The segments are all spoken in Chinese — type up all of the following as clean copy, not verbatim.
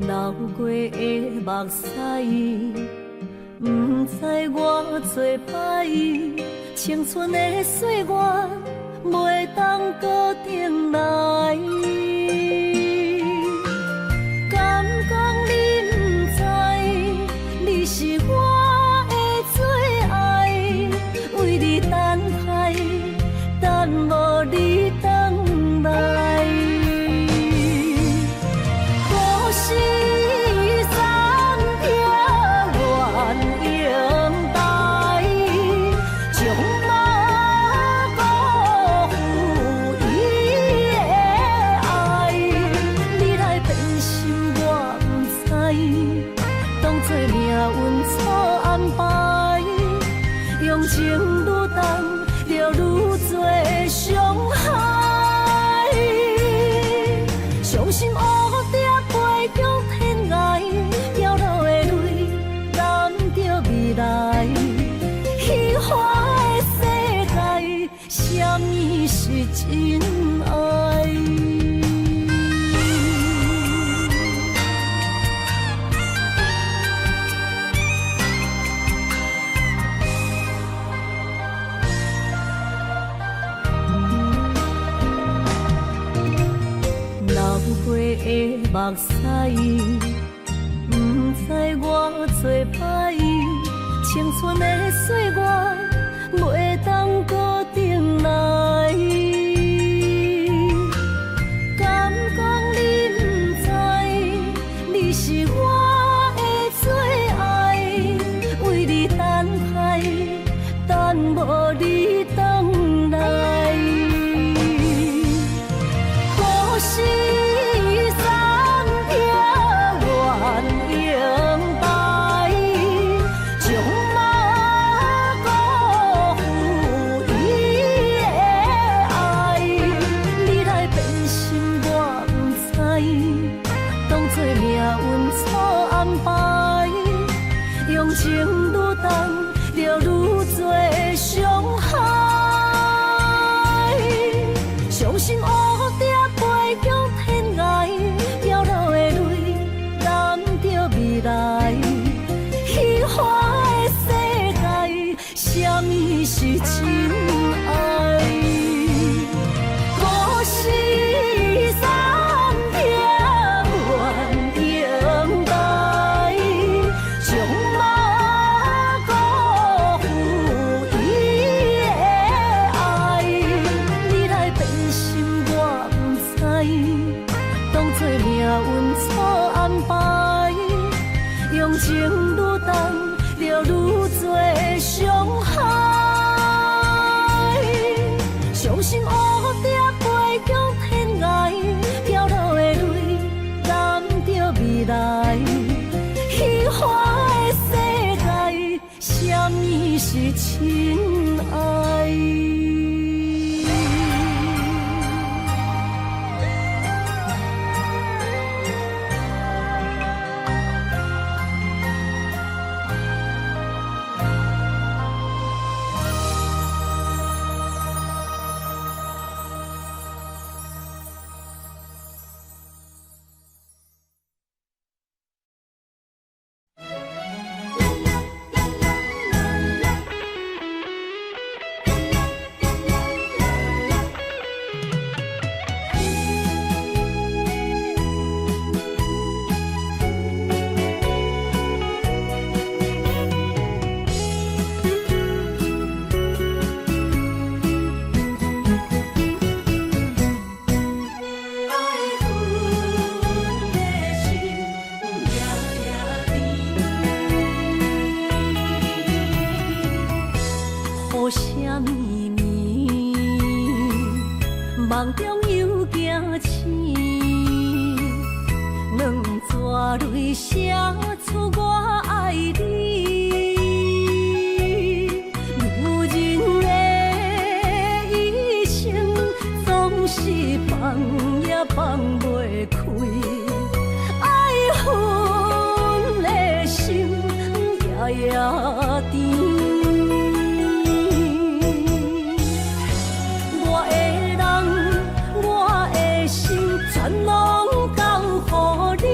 流过的目屎，不知我做歹，青春的岁月袂当搁重来。敢讲你不知，你是我的最爱，为你等待，等无你回来。可惜三条原应带，将马辜负伊的爱。你来变心我不知，当作命运错安排，用情愈重，就愈多伤害。伤心乌蝶飞向天涯，掉落的泪染着未来。虚幻的世界，什么是真爱？流过的目屎，不知我做歹，青春的岁月袂当搁重来。敢讲你不知，你是我的最爱，为你等待，等无你回来。可惜三条原应带，将马辜负伊的爱。你来变心我不知，当作命运错安排，用情愈重，就愈多伤害。伤心乌蝶飞向天涯，掉落的泪染着未来。虚幻的世界，什么是真爱？可惜三条原应带，将马辜负伊的爱。你来变心我不知，当作命运错安排，用情愈重，就愈多伤害。伤心乌蝶飞向天涯，掉落的泪染着未来。虚幻的世界，什么是真爱？雨声绵绵，梦中又惊醒，两撮泪写出我爱你。女人的一生，总是放也放袂开，爱恨的心夜夜甜。全拢交予你，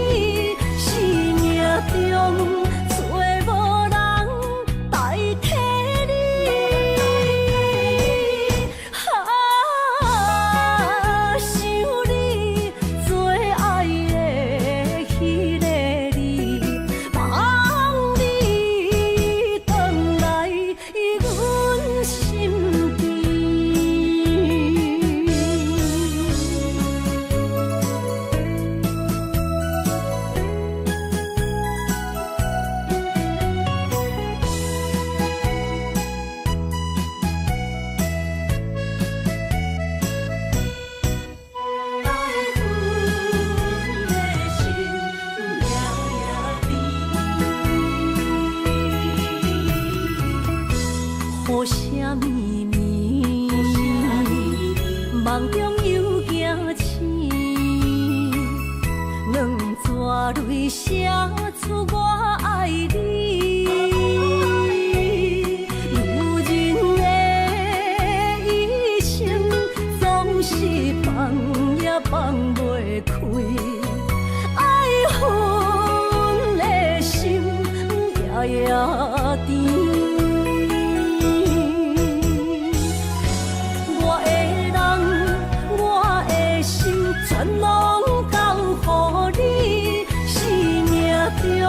泪写出我爱你。女人的一生总是放也放袂开，爱恨的心夜夜甜。我的人，我的心，全拢交乎你，生命中。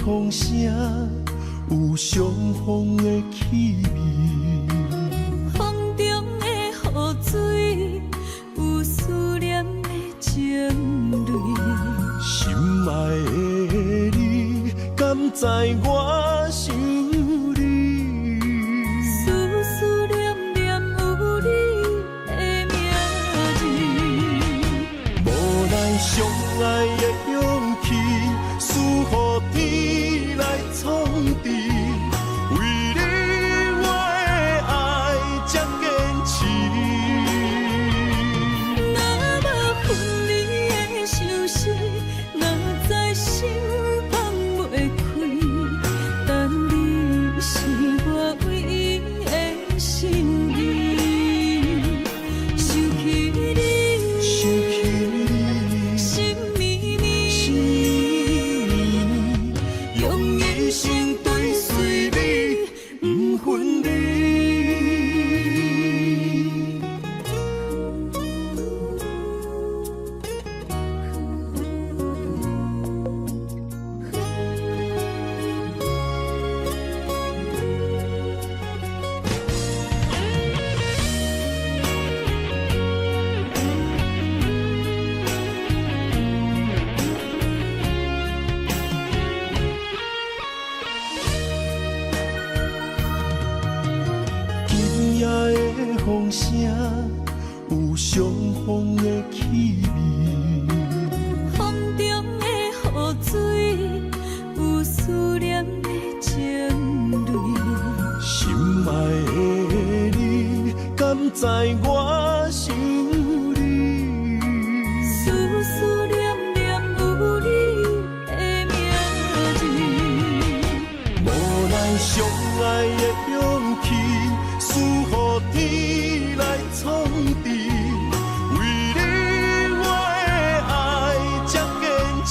风声有相逢的气味，风中的雨水有思念的情泪。心爱的你，敢知我想你？思思念念有你的名字，无奈相爱的勇气，输予天来创治。为你我的爱才坚持。若无分离的相思，哪知心放袂开。但你是我唯一的心意，想起你，心绵绵，用一生追随你，不分离。今夜的风声有相逢的气味，风中的雨水有思念的情泪。心爱的你，敢知我想你？思思念念有你的名字，无奈相爱的勇气，输予天来创治。为你我的爱才坚持。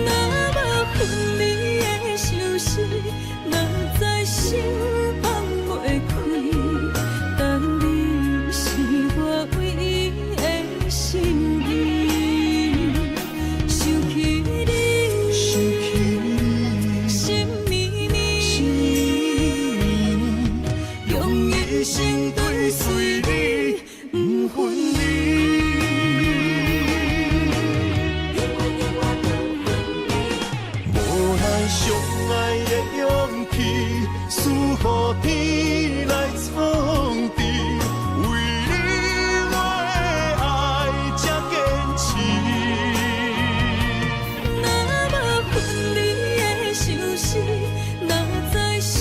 若无分离的相思，哪知心放袂开。但你一生追随你，不分离。无咱相爱的勇气，赐予天来创治。为你我的爱才坚持。若无分离的相思，哪知心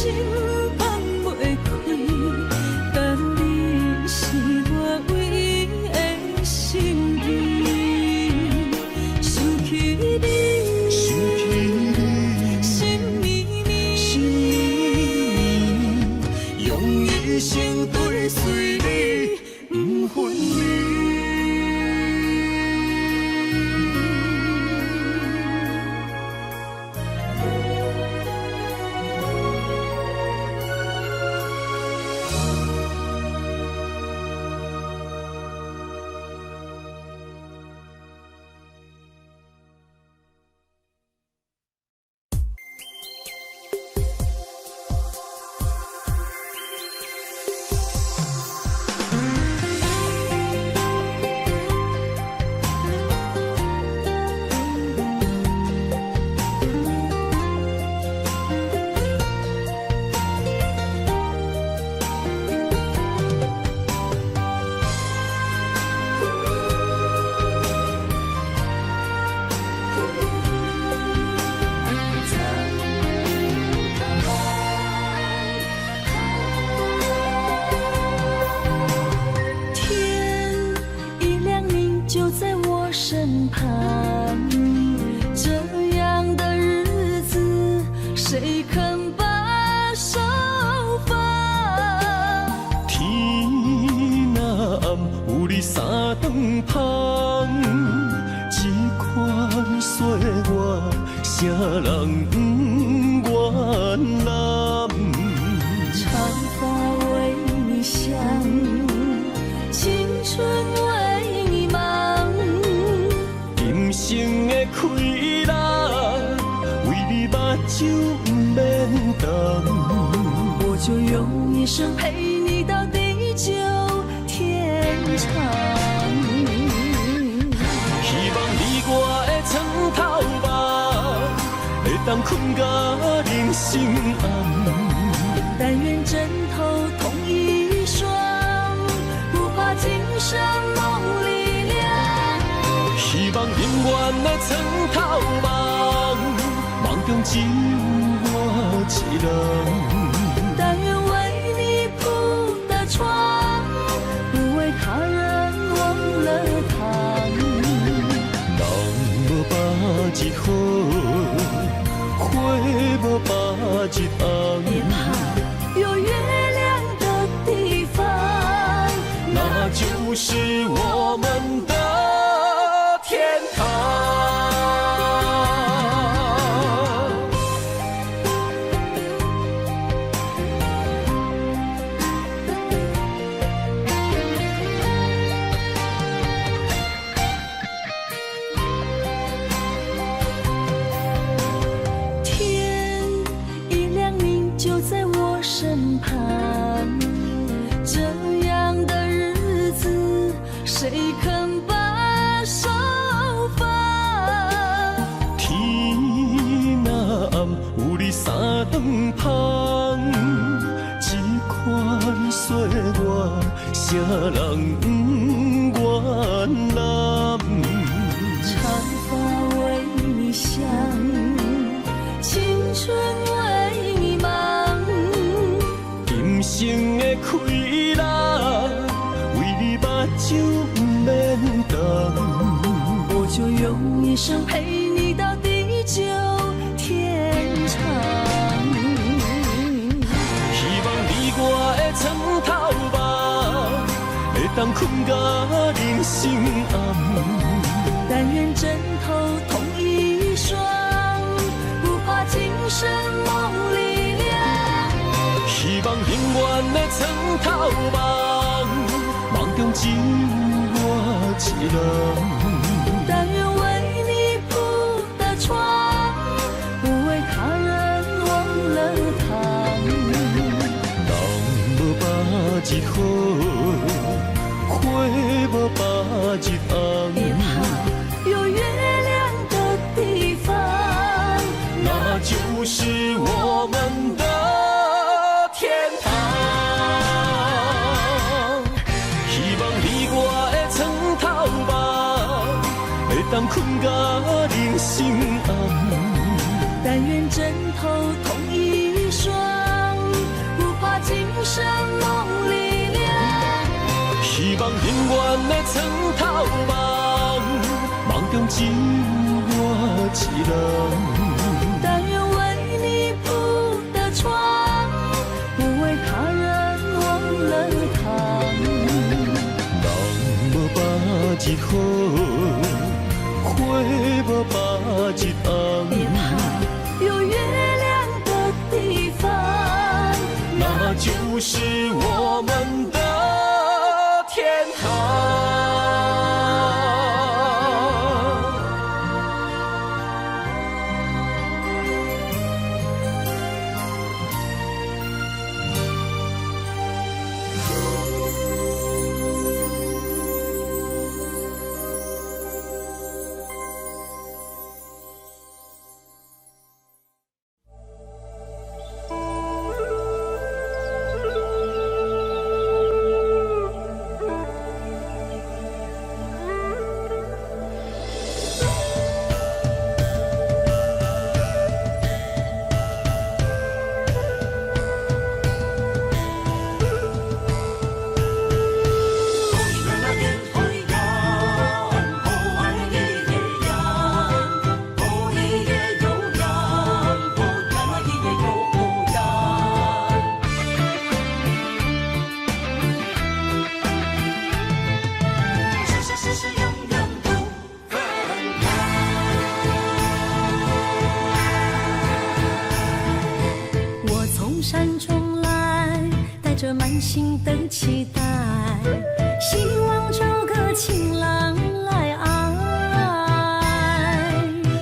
放袂开。但你是我唯一的心意，想起你，想起你，心绵绵，心绵绵，用一生追随你，不分离。天一亮，你就在我身旁。这样的日子，谁肯把手放？天若暗，有你三顿香，这款岁月，啥人不愿揽？长发为你香，青春为你忙。今生的快乐，为你目睭不免干。我就用一生陪你到地久天长。希望你我的床头梦，会当困甲人生暗。但愿枕头同一双，不怕今生梦里凉。希望永远的床头梦，梦中只有我一人。但愿为你铺的床，不为他人忘了躺。人无百日好，花无百日别红。怕有月亮的地方，那就是我们的天堂。天一亮，你就在我身旁。这样的日子，谁肯把手放？天若暗，有你三顿香，这款岁月，啥人不愿揽？长发为你香，青春为你忙。今生的快乐，为你目睭不免干。我就用一生陪你到地久天长。希望你我的床头梦，会当困甲人生暗。但愿枕头同一双，不怕今生梦里凉。希望永远的床头梦，梦中只有我一人。但愿为你铺的床，不为他人忘了躺。人无百日好，花无把日红。别怕，有月亮的地方，那就是我们的天堂。希望你我的床头梦，会当困甲人心红。但愿枕头同一双，不怕今生梦里凉。希望永远的床头梦，梦中只有我一人。但愿为你铺的床，不为他人忘了烫。人无把日好，花无把日红。别怕，有月亮的地方，那就是我们的天堂。山中来，带着满心的期待，希望找个情郎来爱。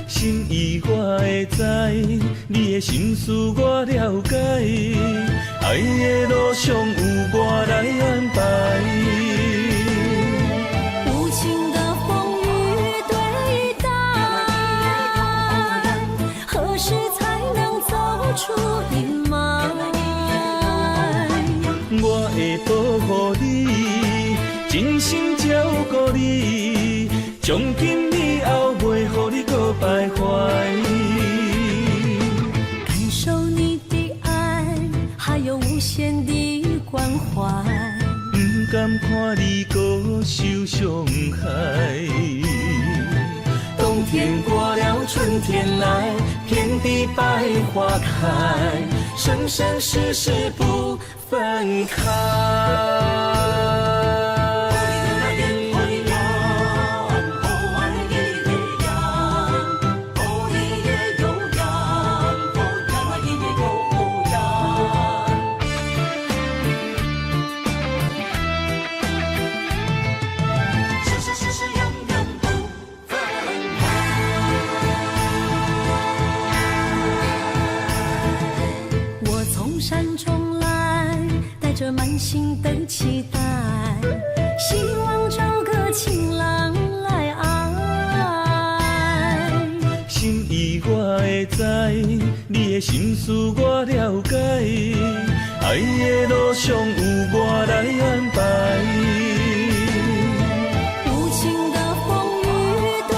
心意我会知，你的心思我了解，爱的路上有我来安排。无情的风雨对待，何时才能走出阴霾？我会保护你，真心照顾你，从今以后袂予你搁徘徊。感受你的爱，还有无限的关怀。不甘看你搁受伤害。冬天过了，春天来，遍地百花开，生生世世不分开。山中来，带着满心的期待，希望找个情郎来爱。心意我会知，你的心思我了解，爱的路上有我来安排。无情的风雨对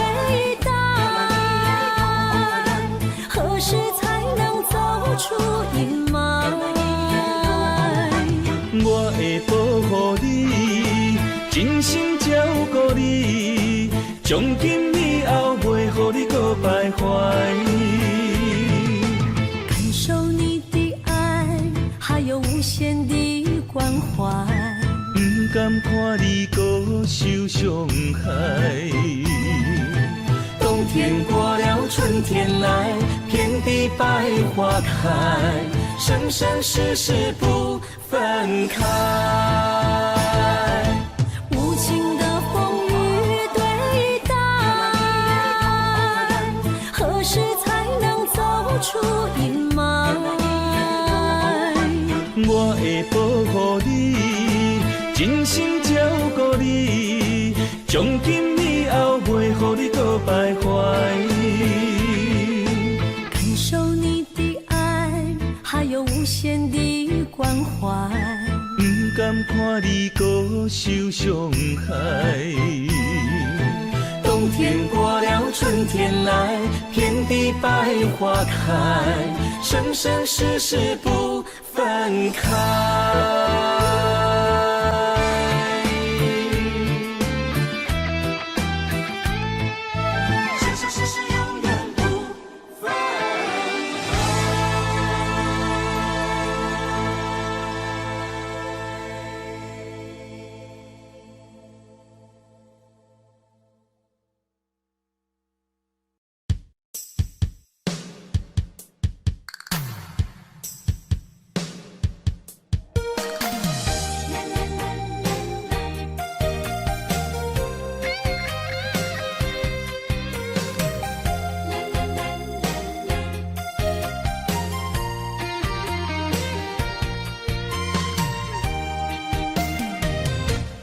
待，何时才能走出阴霾？我会保护你，真心照顾你，从今以后袂予你搁徘徊。感受你的爱，还有无限的关怀。不甘看你搁受伤害。冬天过了，春天来，遍地百花开，生生世世不分开。无情的风雨对待，何时才能走出阴霾？我会保护你，真心照顾你，从今以后袂予你搁徘徊。感受你的爱，还有无限的关怀。不甘看你搁受伤害。冬天过了，春天来，遍地百花开，生生世世不分开。生生世世永远不分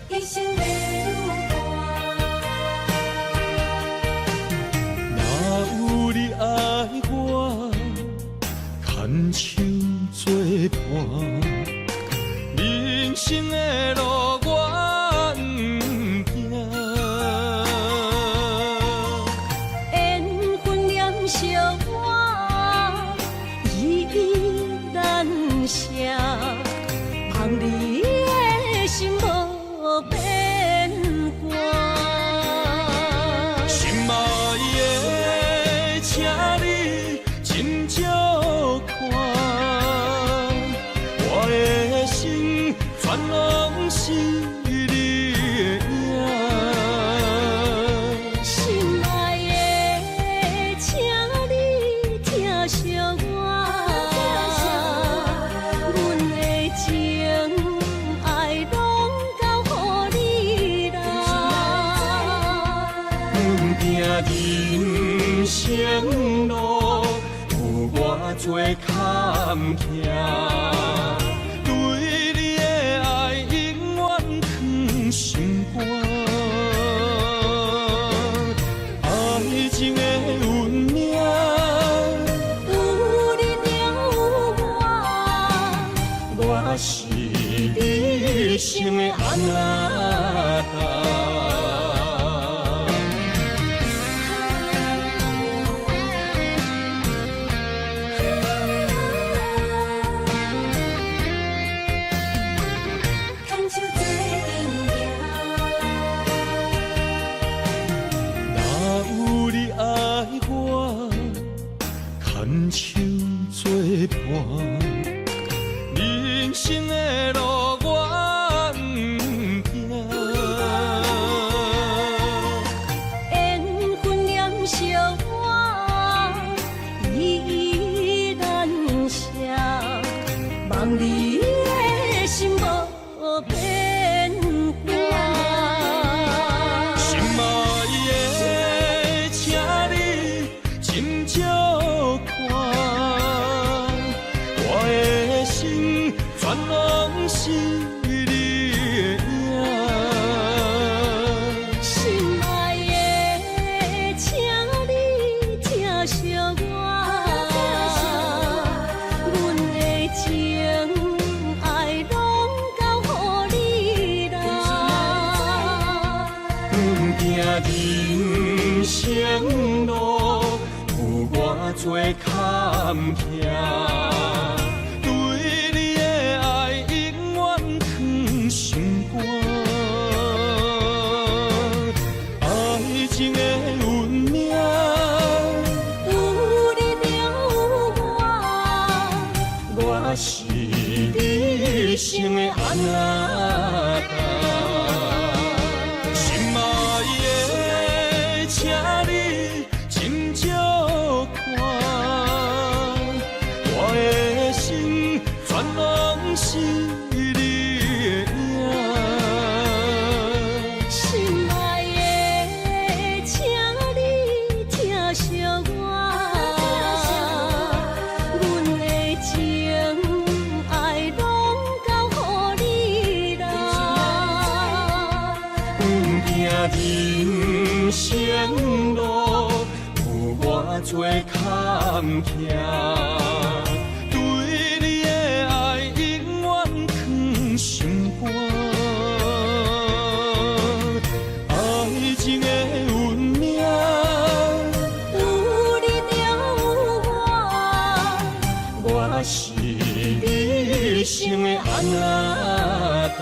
一生的路若有你爱我，牵手作伴，人生的路我不惊。缘分念相我，依依难舍，望你的心无变卦。心爱的，请你真照看，我的心全拢是你的影。心爱的，请你疼惜我，阮的情爱拢交予你啦。行人生路，有我做坎坷，对你的爱永远藏心肝。爱情的运命，有你了我是你生的安那。牵手做阵若有你爱我，牵手作伴，人生的路我不惊。缘分念相我，依依难舍，望你的心无变卦。心爱的，请你真照看，我的心全拢是你的影。心爱的，请你疼惜我，阮的情爱拢交予你啦。行人生路，有我做坎坷，对你的爱永远藏心肝。爱情的运命，有你了我是你生的安那。心爱的，请你真照看，我的人生路有偌多坎坷，对你的爱永远藏心肝。爱情的运命，有你有我，我是你生的安那达。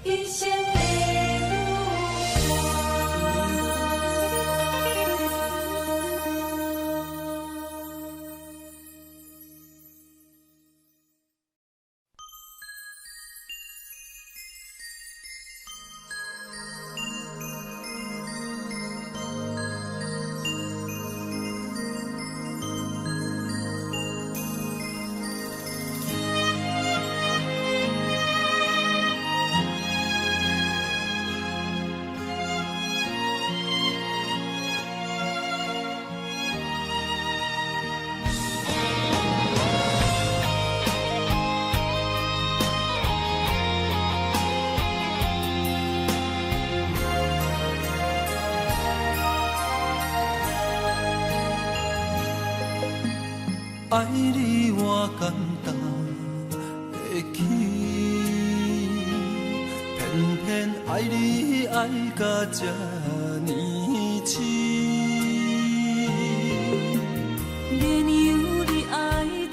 一生的路爱你偌简单会起，偏偏爱你爱到这呢痴。免由你爱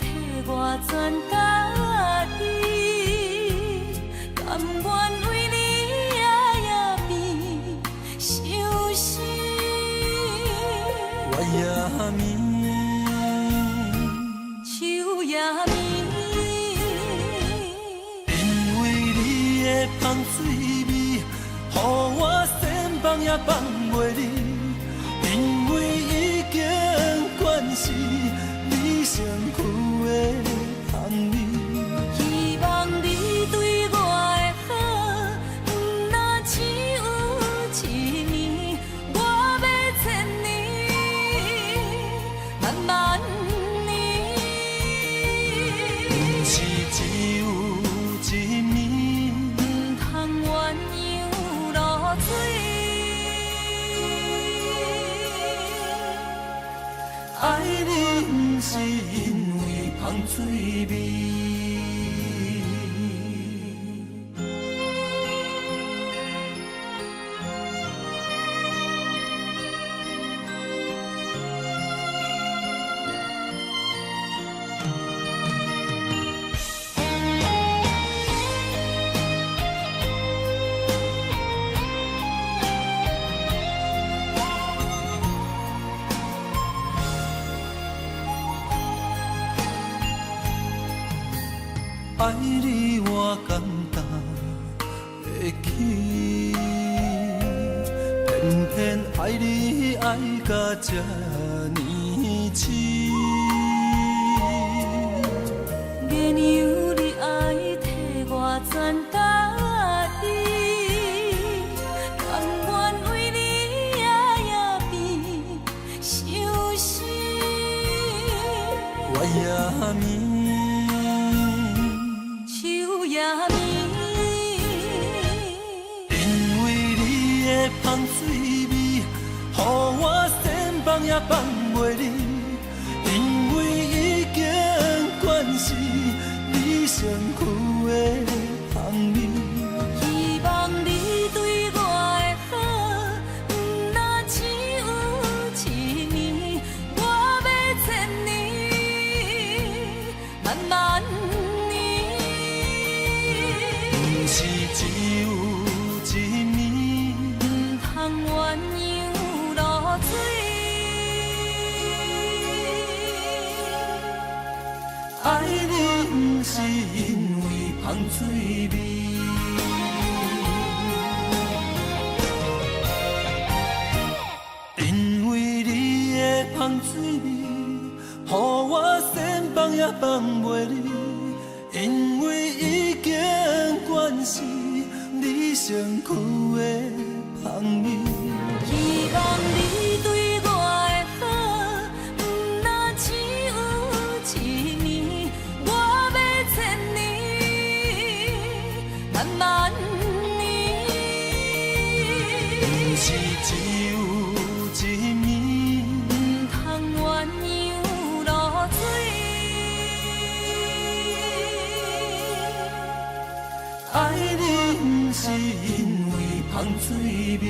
替我全家己，甘愿为你夜眠伤心。我也眠。树也眠，因为你的香水味，予我先放也放袂离。因为已经惯是你身躯的香味。希望你对我的好，不若只有一年，我要千年，慢慢。是只有一面，不通鸳鸯落水。爱你不是因为香水味。爱你偌简单会起，偏偏爱你爱到这呢痴。免由你爱替我全家己，甘愿为你夜眠伤心。我也眠。因为你的香水味，予我先放也放袂离。因为已经惯是你身躯的香味。希望你对我的好，不若只有一年，我要千年，慢慢。是只有一面，不通鸳鸯落水。爱你不是因为香水味。因为你的香水味，予我先放也放袂离。因为已经惯是你身躯的香味。希望你对我的好，不若只有一年，我要千年，是因为芳水味。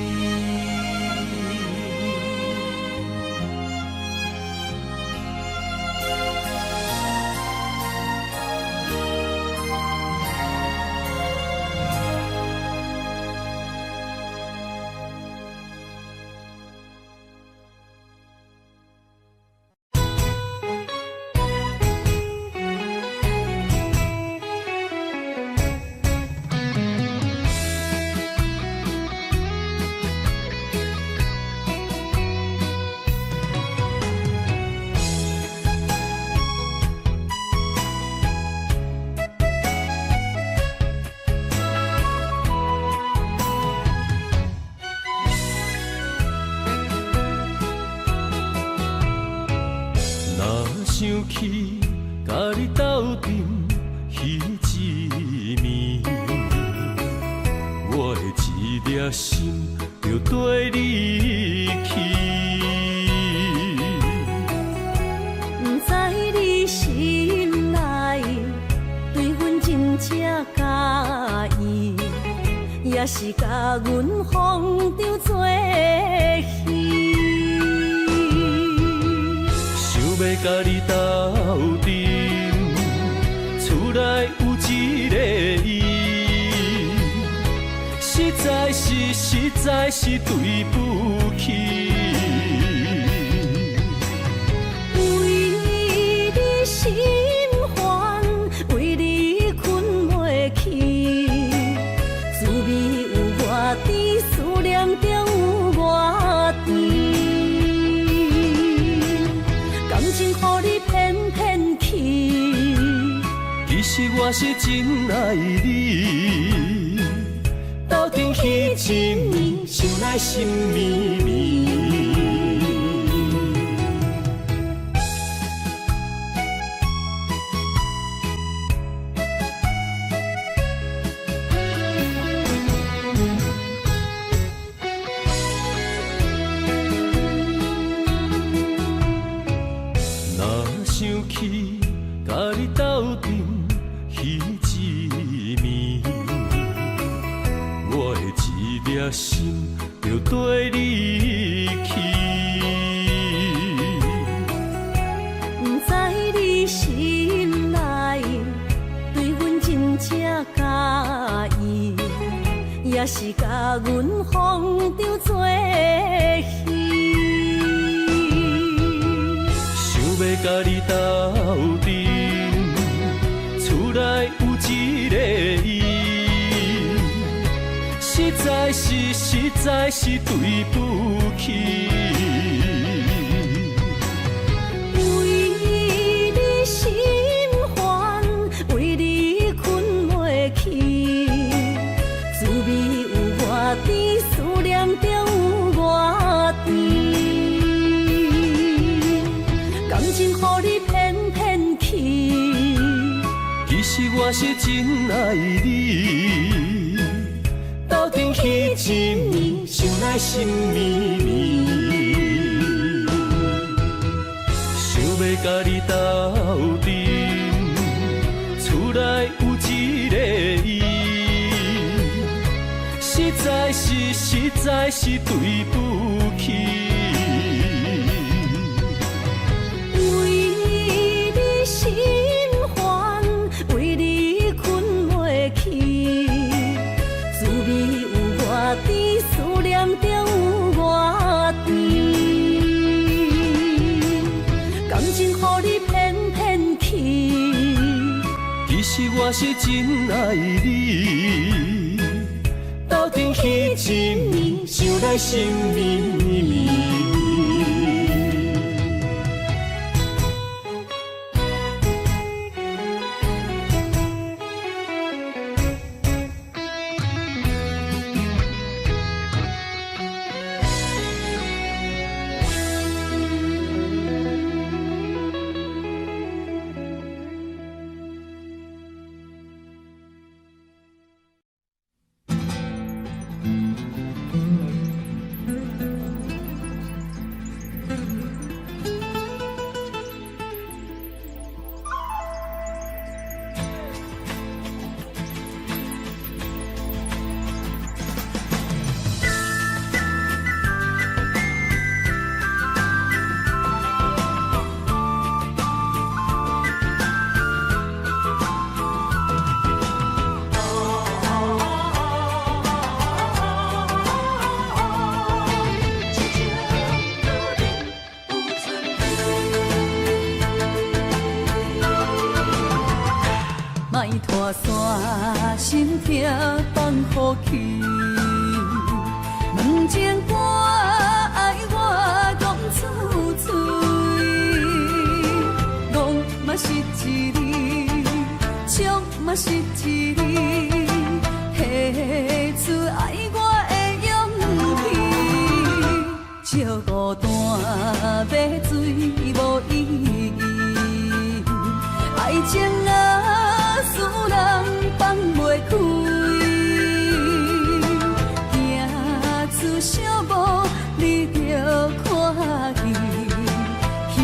想起甲你斗阵彼一暝，我的一粒心就跟你去。不知你心内对阮真正介意，也是甲阮放张做戏。要甲你斗阵，厝内有一个伊，实在是对不起。为你心烦，为你困袂去，滋味有外甜，思念中有外甜。情予你骗骗去，其实我是真爱你。斗阵彼一暝，想来心绵绵。想起甲你斗阵彼一暝，我的一粒心就跟你去。不知你心内对阮真正介意，也是甲阮放张做戏。要甲你斗阵，厝内有一个伊，实在是对不起。为你心烦，为你困袂去，滋味有外甜，思念中有外甜。情予你骗骗去，其实我是真爱你。斗阵彼一暝，想来心绵绵。想要甲你斗阵，厝内有一个伊，实在是对不起。心烦，为你困袂去，滋味有外甜，思念中有外甜。感情予你骗骗去，其实我是真爱你。斗阵彼一暝，想来心绵绵。莫拖山，心痛放予去。问情歌爱我讲出嘴，戆嘛是一字，唱嘛是一字，提出爱我的勇气。笑孤单要水无意义，爱情啊，使人放袂开。小无你着看见，幸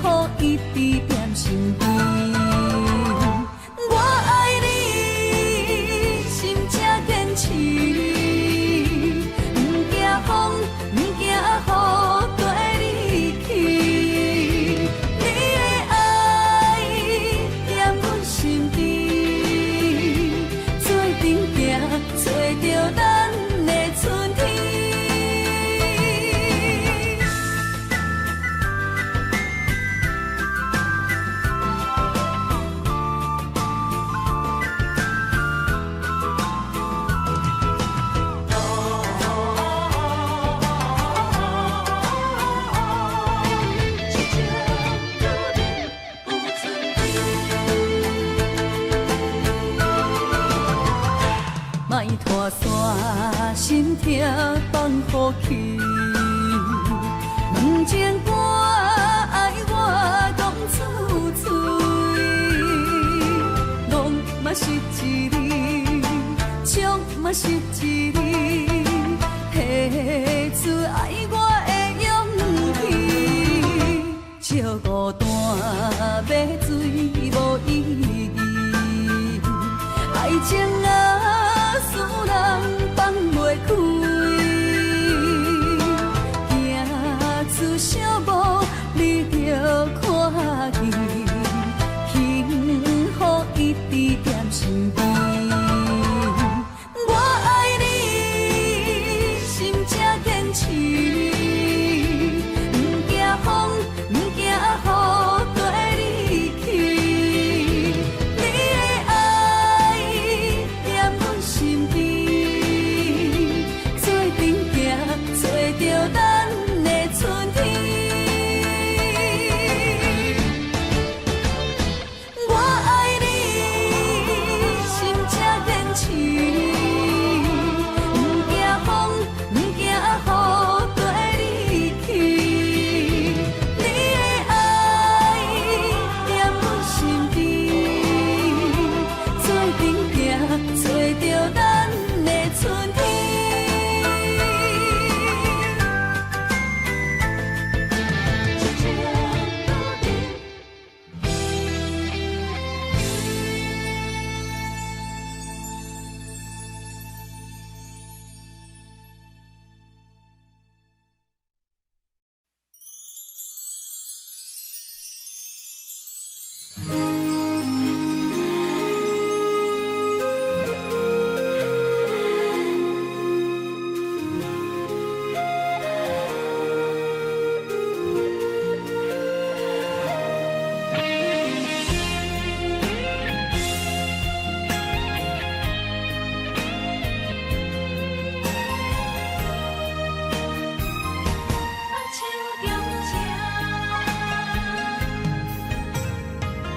福一直踮身边。我爱你，心正坚持，不惊风，不惊雨跟你去。你的爱踮阮心底，做阵行，找着咱的春天。莫拖山，心痛放予去。问情歌爱我讲出嘴，戆嘛是一字，唱嘛是一字，提出爱我的勇气。笑孤单要水无意义，爱情啊，使人放袂开。行出小无你着看见，幸福一直踮身边。我爱你，心正坚持，不惊风，不惊雨跟你去。你的爱踮阮心底，做阵行，找着咱的春天。我爱你，心正坚持，不惊风，不惊雨跟你去。你的爱踮阮心底，做阵行，找着咱的春天。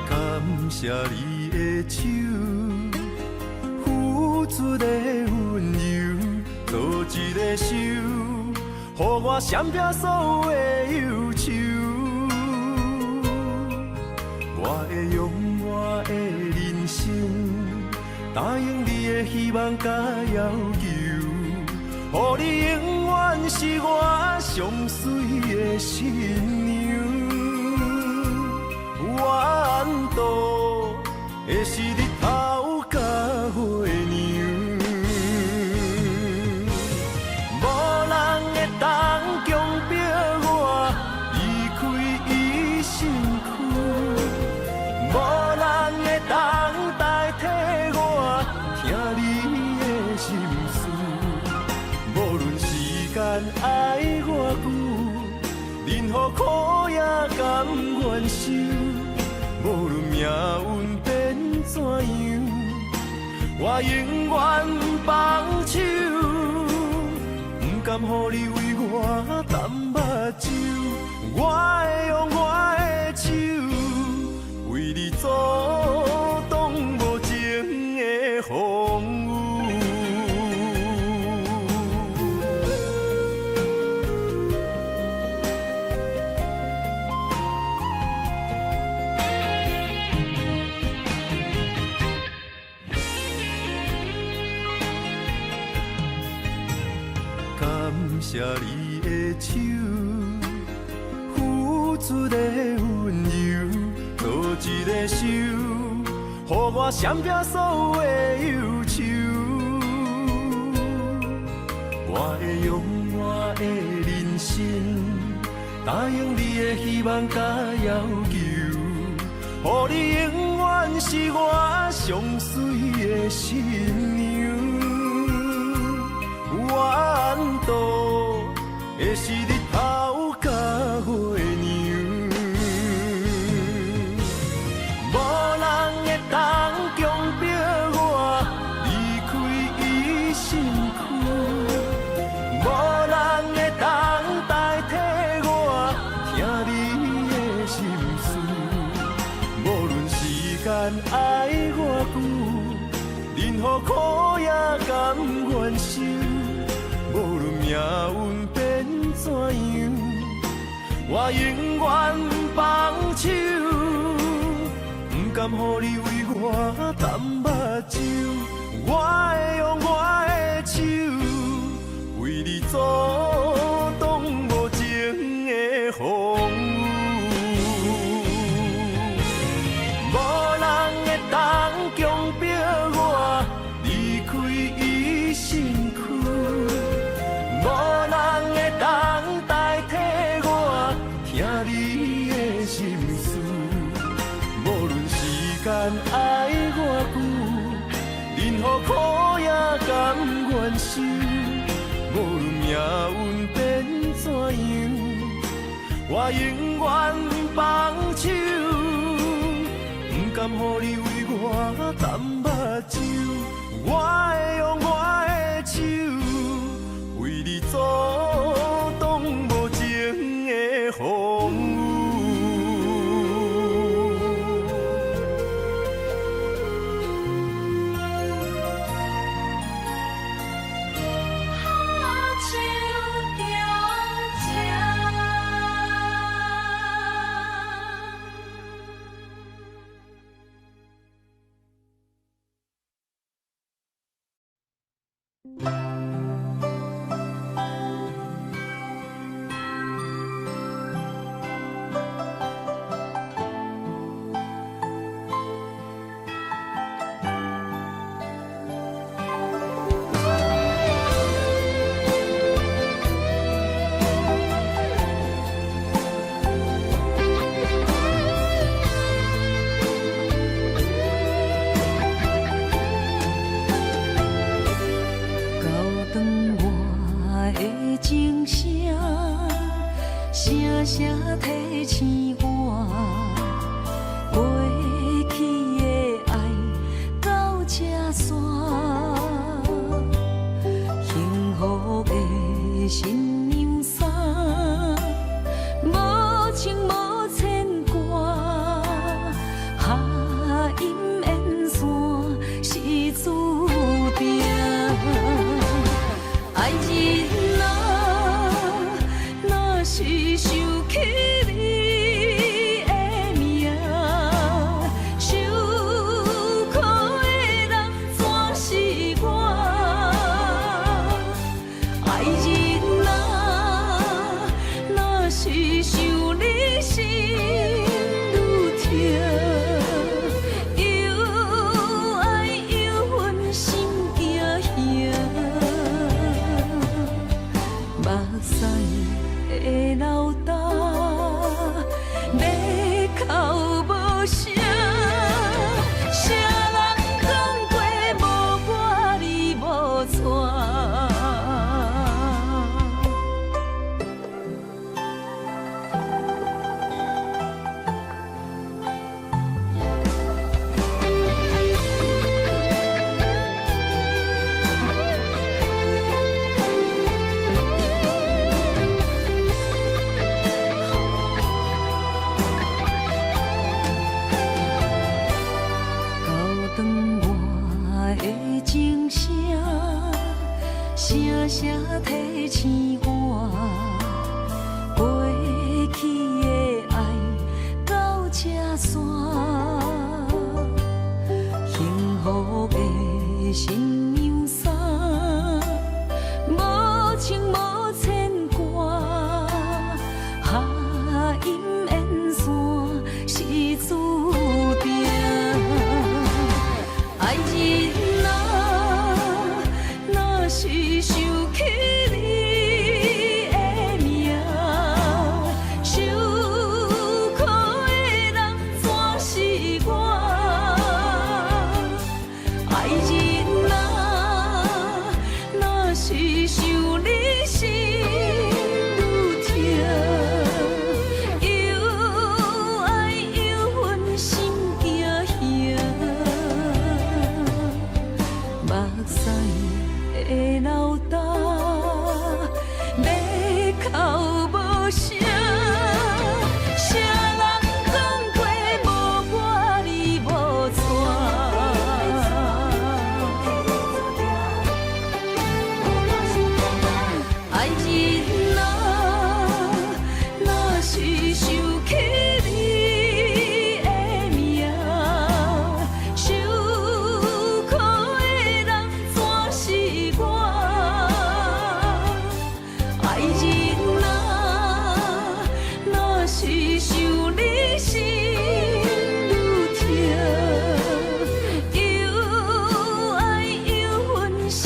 感谢你的手，付出的温柔，做一个手，予我闪避所有的忧愁。我会用我的人生，答应你的希望甲要求，予你永远是我上水的新娘。缘路会是日头甲月亮，无人会当强迫我离开伊身躯，无人会当代替我听你的心事。无论时间爱我久，任何苦也甘愿受。无论命运变怎样，我永远放手，不甘予你为我淡目睭。我会用我的手，为你阻挡无情的风雨。感谢你的手，付出的温柔，多一个手，予我闪避所有的忧愁。我会用我的人生，答应你的希望甲要求，予你永远是我上水的新娘。缘路会是日头甲月亮，无人会当强迫我离开伊身躯，无人会当代替我听你的心事。无论时间爱我久，任何苦也甘愿受。无论命运变怎样，我永远放手，不甘予你为我淡目睭。我会用我的手，为你阻挡无情的风雨。无人会当强迫我离开伊身躯。无人会当代替我听你的心事，无论时间爱我久，任何苦也甘愿受。无论命运变怎样，我永远放手，不甘予你为我淡目睭。我会用我的手，为你阻挡无情的风雨。到声提醒我，过去的爱到这线，幸福的新娘衫，无情无牵挂，下阴缘线是注定，爱人若是想起你的名，受苦的人全是我。爱人若是想你心愈痛，又爱又恨心惊惊，目屎的流干，要哭无声，谁人讲过无我你无带，爱人若是想起你的名，受苦的人全是我。爱人若是想你心愈痛，又爱又恨心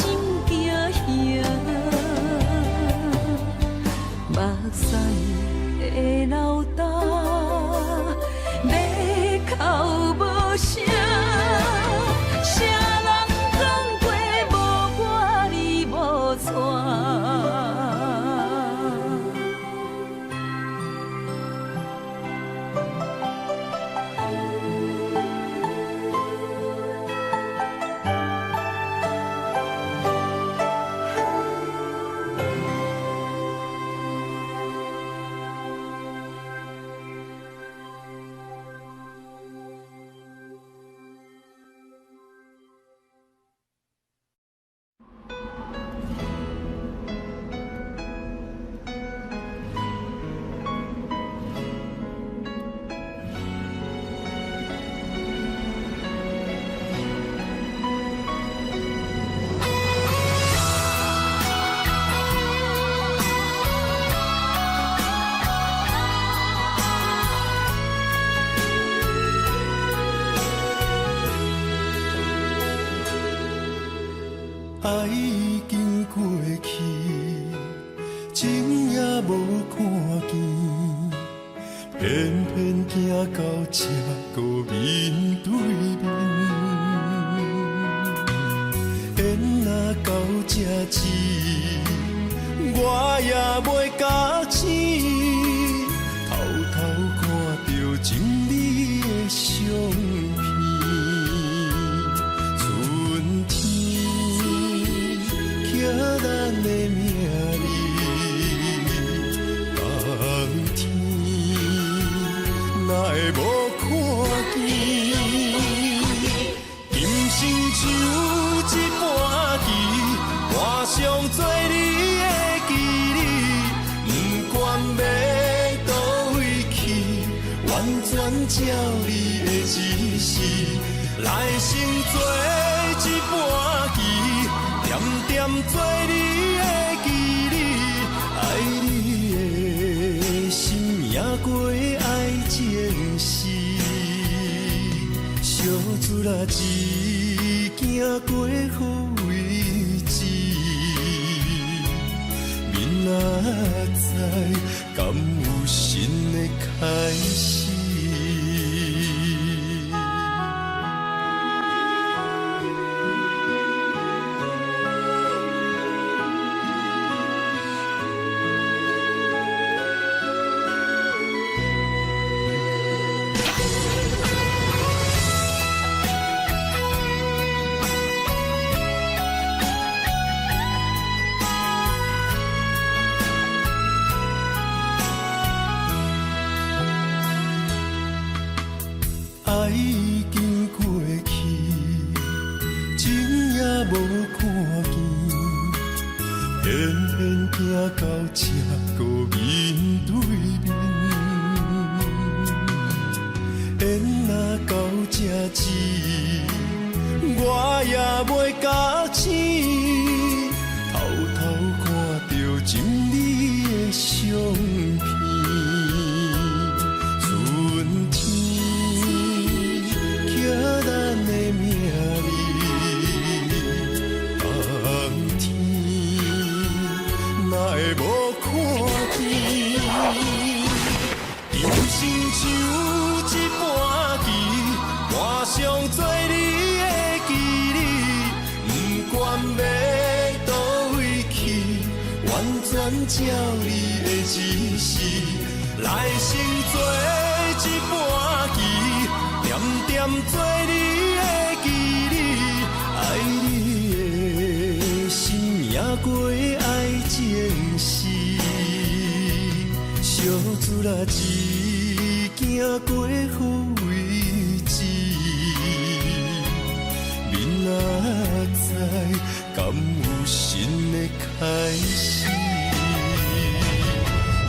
惊惊，目屎的流干，要哭无声，谁人讲过无我你无带。爱已经过去，情也无看见，偏偏行到这个面对面。缘若到这止，我也袂甲醒，偷偷看到情美的相片。春天刻咱的名字，冬天哪会无看见？今生像一盘棋，换上做你的记忆，不管要倒位去，完全照你的指示，来生做一盘棋，点点做你的记忆，爱你的心也过爱情诗，小船啊一行过好位置，明仔载敢有新的开始？爱已经过去，情也无看见，行到这个面对面，缘若到这止，我也袂甲醒，偷偷看着心里的相片，春天寄咱的名字。哪会无看见？人生像一盘棋，换上做你的记忆，不管要倒位去，完全照你的指示，来生做一盘棋，点点做你的记忆，爱你的心也过。情是小子啦，只行过好位置，明仔载敢有新的开始？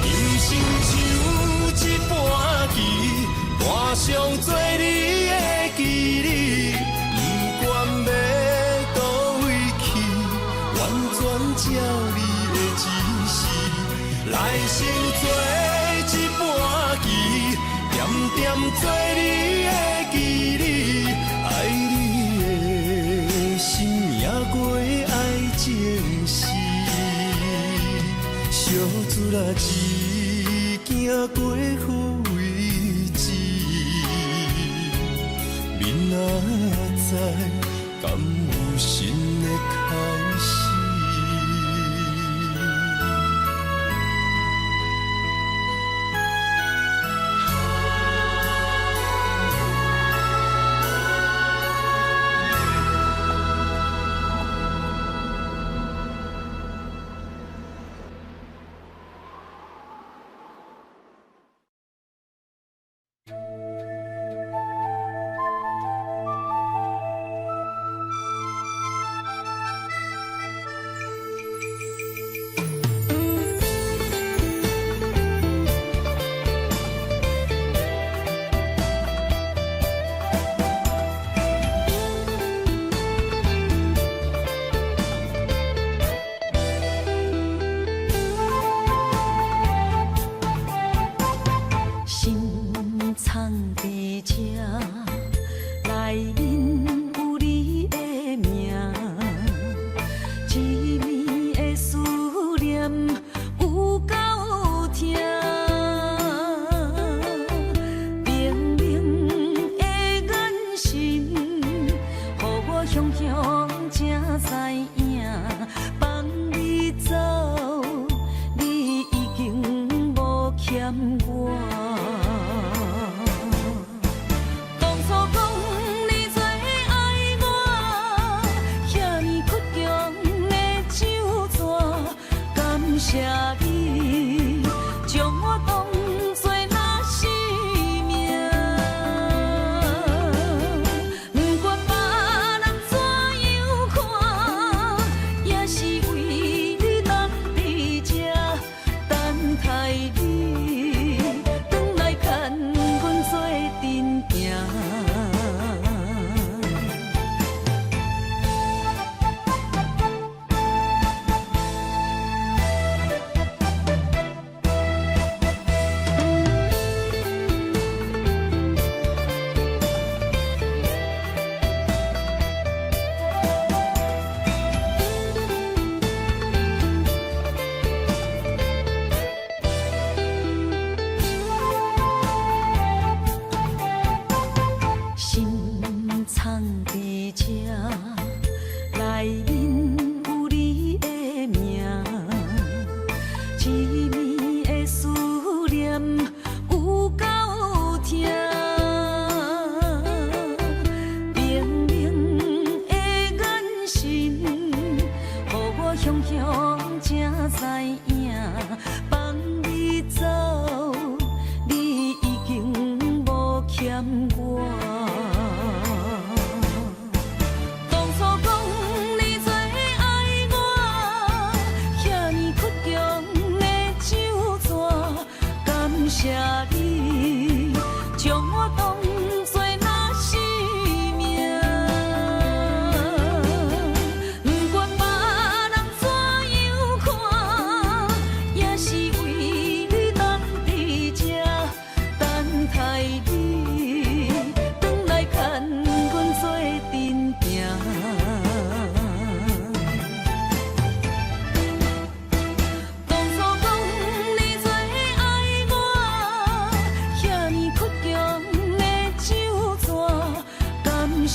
人生像一盘棋，换上做你的记忆，不管要倒位去，完全照你。来生做一盘棋，点点做你的记忆，爱你的心也过爱情事，小子啦只行过好位置，明仔载敢有新的开始？我当初讲你做。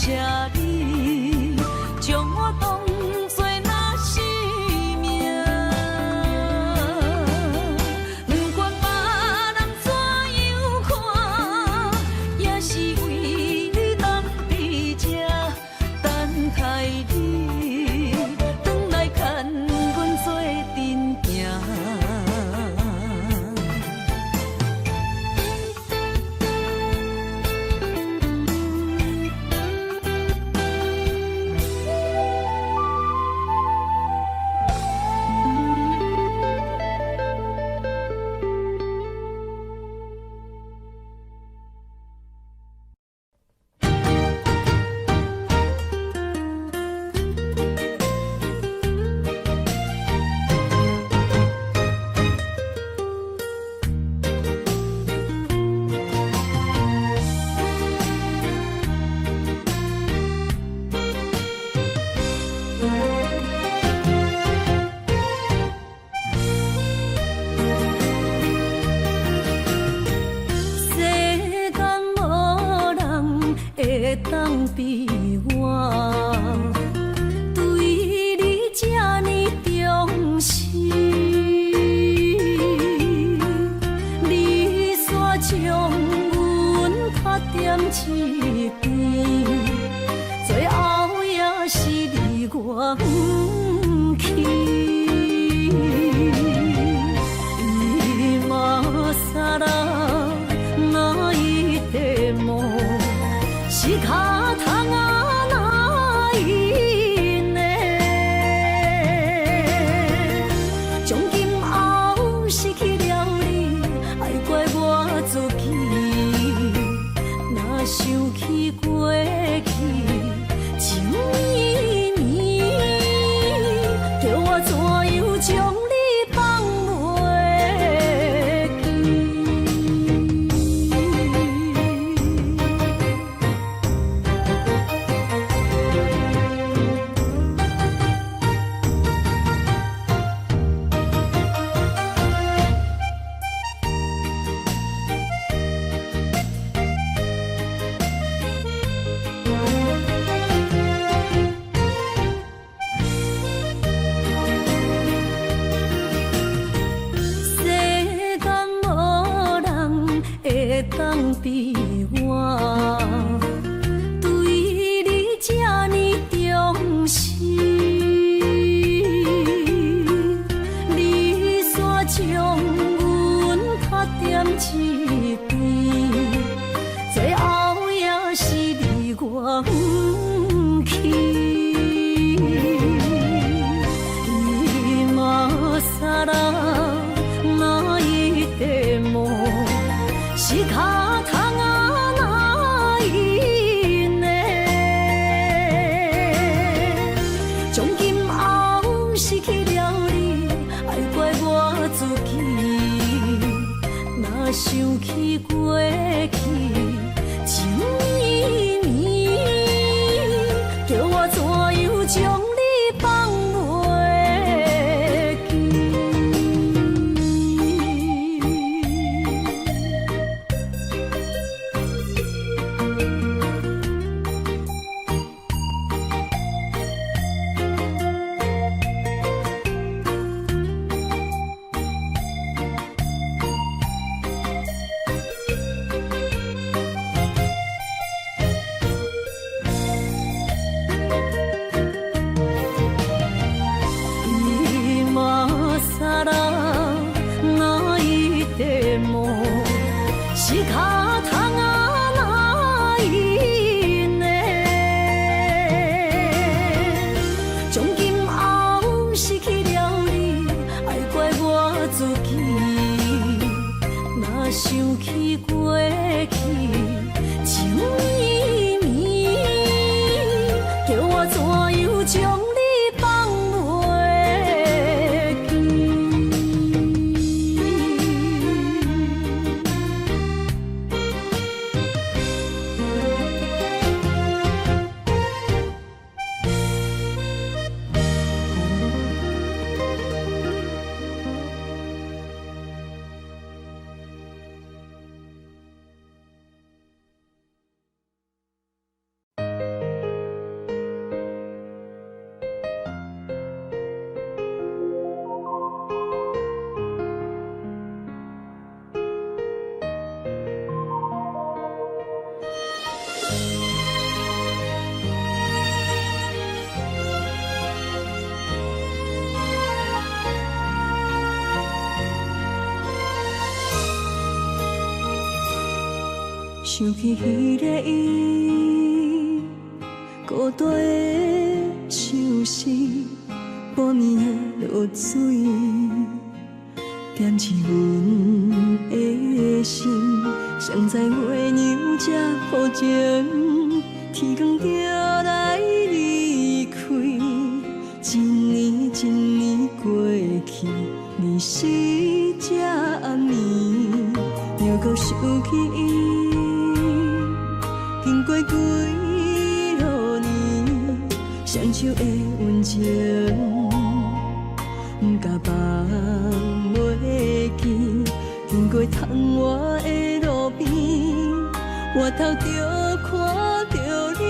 谢你，将我当作那生命。不管别人怎样看，也是为你当伫这等待你，转来牵阮做阵行。世间无人会当比我对你这呢重视，你煞将阮拍点一边，最后也是离我不去。今啦，那一地梦是脚痛啊，那一呢？从今后失去了你，爱怪我自己。若想起过去情绵绵，叫我怎样将你放袂记？世间无人会当比我对你这呢重视，你煞将阮拍点一边，最后也是离我不去。今啦，那一地梦是脚痛啊，那一呢？从今后失去了你，爱怪我自己。若想起过去情绵绵，叫我怎样将你放袂记？今啦，那一地梦是脚痛啊，那一呢？从今后失去了你，爱怪我自己。若想起过去情绵绵，叫我怎样将你放袂记？想起彼个伊，孤单的像是半暝的落水，点起阮的心，谁知月娘这抱情，天光就来离开，一年一年过去，你是这暗暝，又搁想起伊，经过几落年，双手的温情，不敢放袂记，经过窗外的路边，我头就看到你，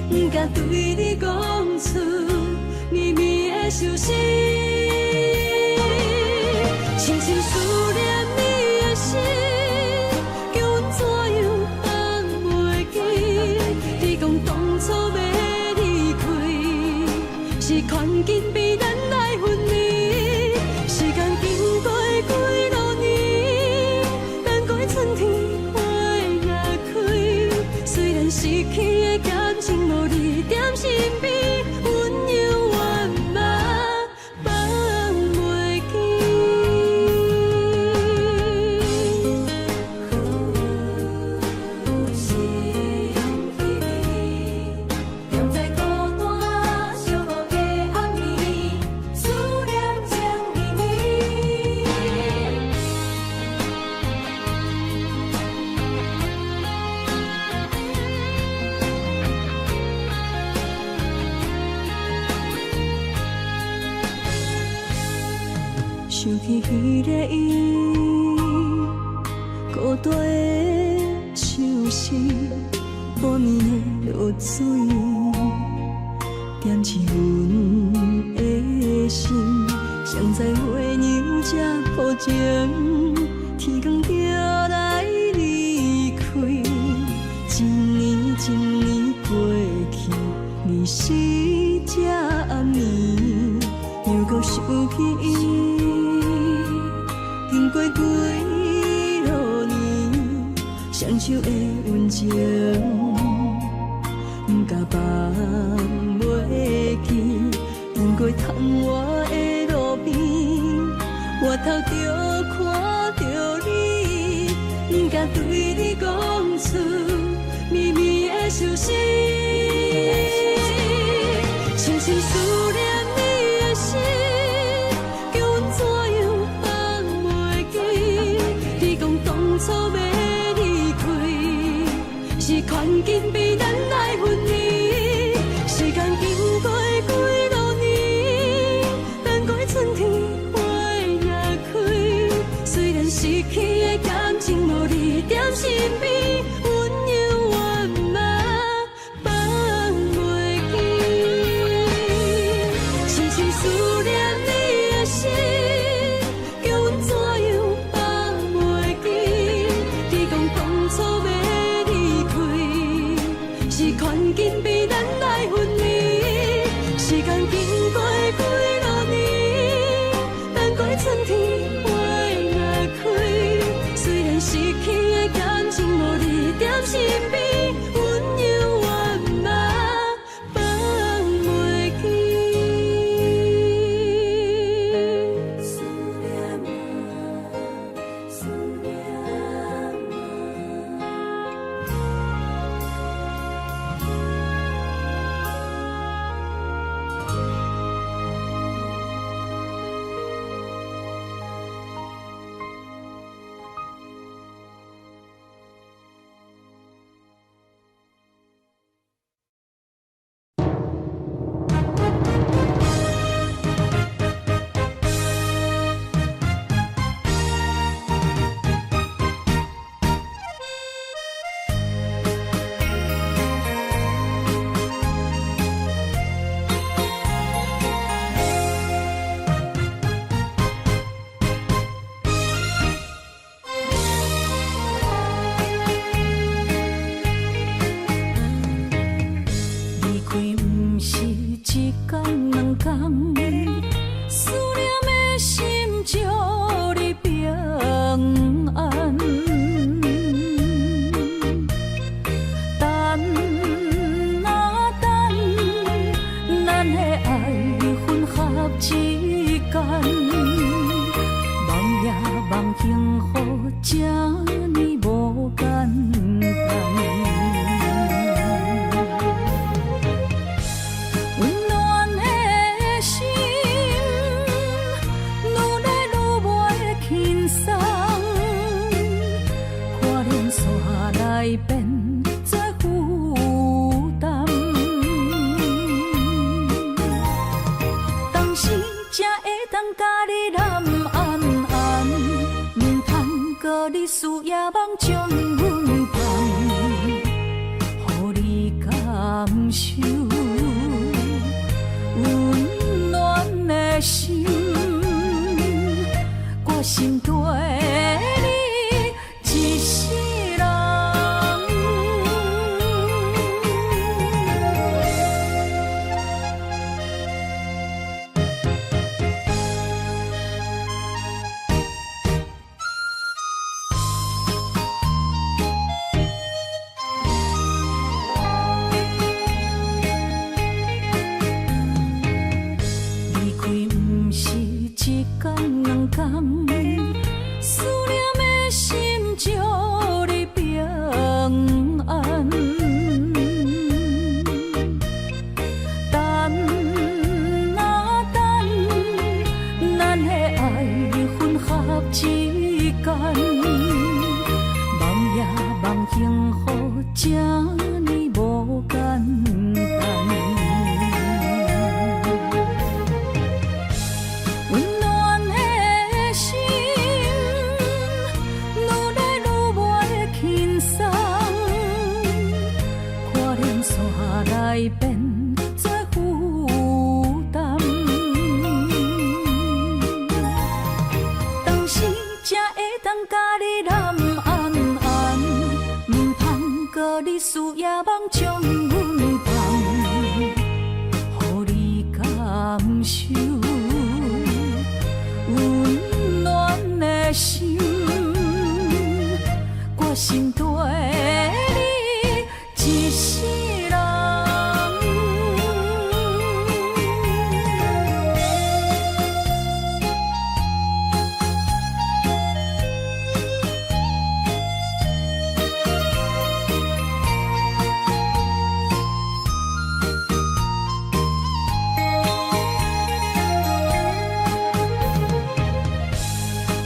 不敢对你讲出绵绵的相思，深深思念你的心，叫阮怎样放袂记？你讲当初要离开，是看紧比咱来分离。时间经过几落年，等过春天花也开。虽然失去的感情无你踮身边，温柔万嘛放袂记。是用起你，踮在孤单寂寞的暗暝，思念情绵绵。想起彼个伊，孤单的像是半暝的落水，点起阮的心，谁知月娘这抱情，天光就来离开，一年一年过去，你是这暗暝，又搁想起伊。经过几落年，双手的温情，不敢放袂记。经过窗外的路边，我头就看到你，不敢对你讲出绵绵的相思，深深思念你的心。当初要离开，是看紧比咱来分离。时间经过几落年，等过春天花也开。虽然失去的感情无你踮身边，温柔万嘛放受，温暖的心，我心底你一世人。离开不是一天两天，思念的心祝你平安。等啊等，咱的爱混合之间，梦也梦幸福，这呢无简单。温暖的心，愈来愈袂轻松，看连线来变做负担。当时才会当甲你揽安安，唔通搁你思夜梦将阮放，予你感受。温暖的心，我心底你一世人。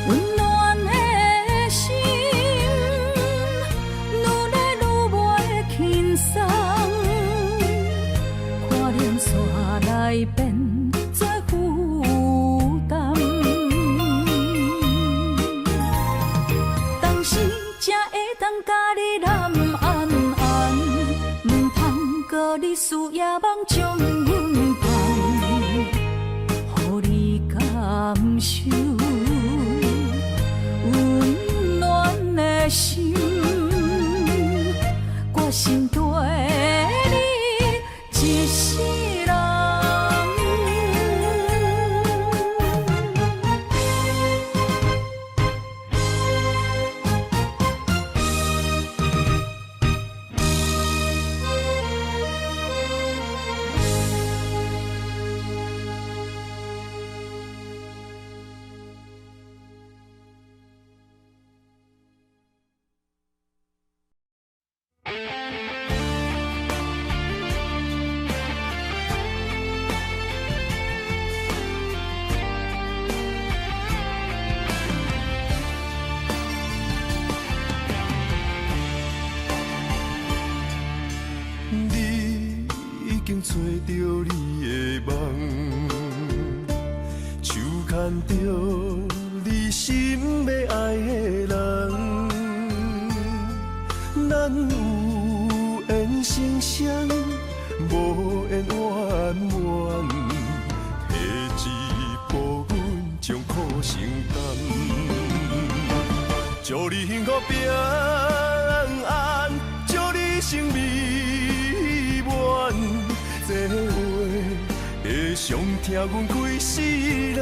温暖的心，愈来愈袂轻松，看连线来变做负担。当时才会当甲你揽安安，唔通搁你思夜梦将阮放，予你感受。温暖的心，我心底你一世人。你已经找到你的梦，手牵着你心要爱的人，咱有缘成双，无缘圆满，提一步阮将苦承担，祝你幸福平安，祝你生美满，这话会伤疼阮规世人。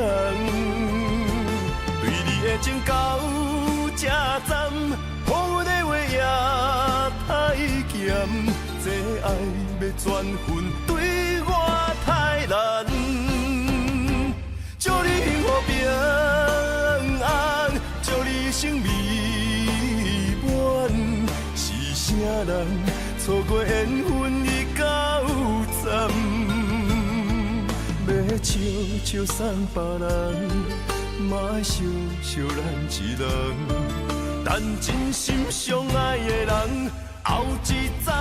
对你的情到这站，予阮的话也太咸，这爱要转分对我太难。祝你幸福平安，祝你生美满，是啥人错过缘分已到站？要笑笑送别人，嘛爱惜惜咱一人，但真心相爱的人后一站。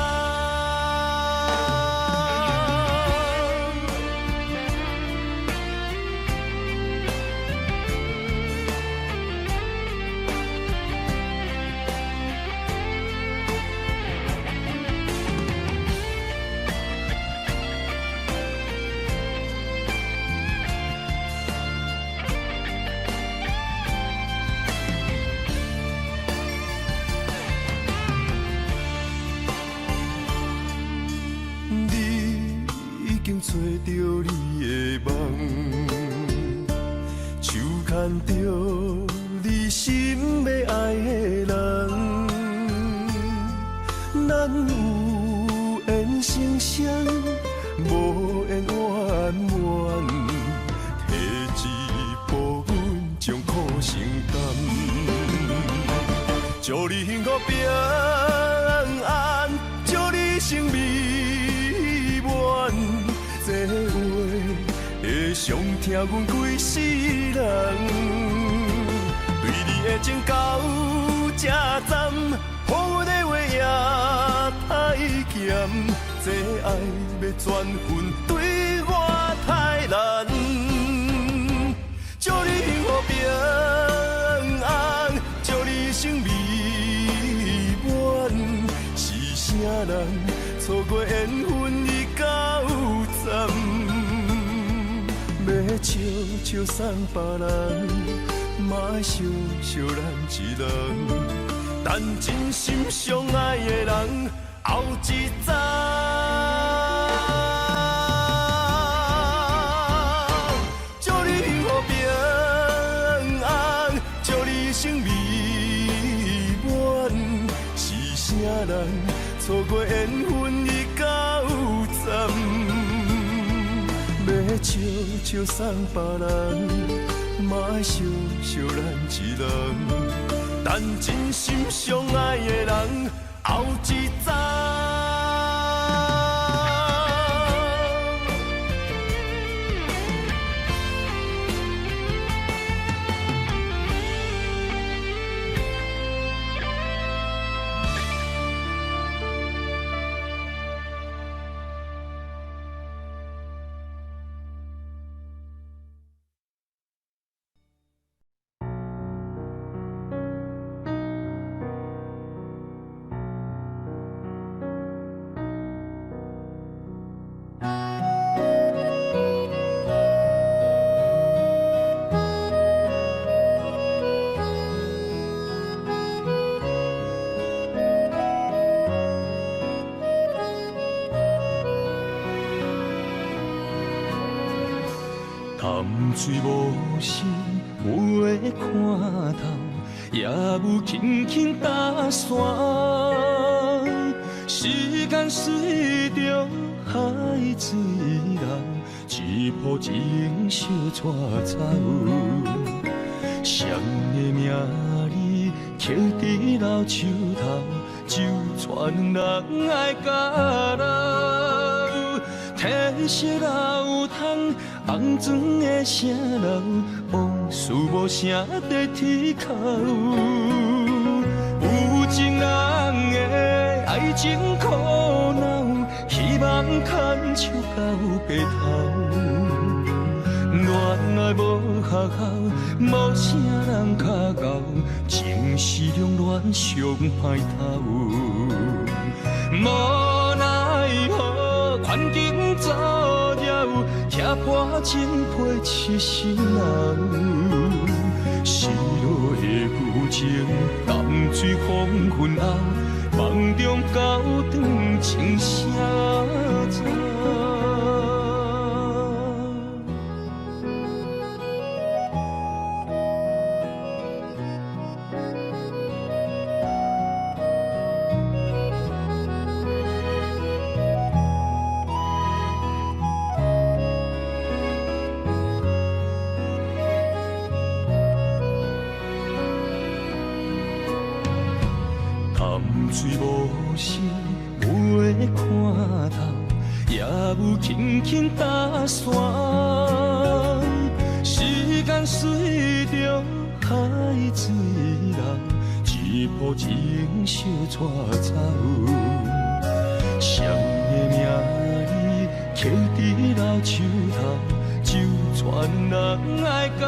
经找着你的梦，手牵着你心要爱的人，咱有缘成双，无缘圆满，提一步阮将苦承担。祝你幸福平安，祝你生美满。这话会伤疼阮规世人，对你的情到这站，好阮的话也太咸，这爱要转分对我太难。祝你幸福平安，祝你生美满，是啥人错过缘分已到站？要笑笑送别人，嘛爱惜惜咱一人，但真心相爱的人后一站。祝你幸福平安，祝你生美满，是啥人错过缘分已到站？要笑笑送别人，嘛爱惜惜咱一人，但真心相爱的人后一站。淡水无心袂看透，也有轻轻打伞。时间随着海水流，一步情小带走。谁的名字刻伫老树头，就全人爱甲老。褪色老窗，红砖的城楼，往事无声在天口。有情人的爱情苦恼，希望牵手到白头。恋爱无学校，无啥人较敖，情是两恋上歹头。无奈何，环境造谣，踢破真配痴心人。失落的旧情，淡水黄昏后，梦中高长情声走。淡水无心袂看透，也有轻轻打伞。时间随着海水流，一步情小带走。谁的名字刻伫老树头，就全人爱甲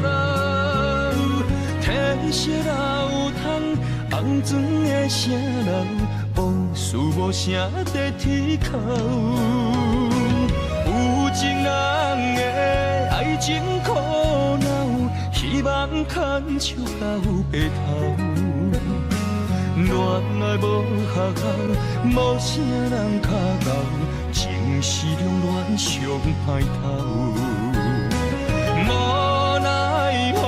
老。褪色老窗，红砖的城楼，往事无声在天口。有情人的爱情苦恼，希望牵手到白头。恋爱无学校，无啥人较敖，情是两恋上歹头。无奈何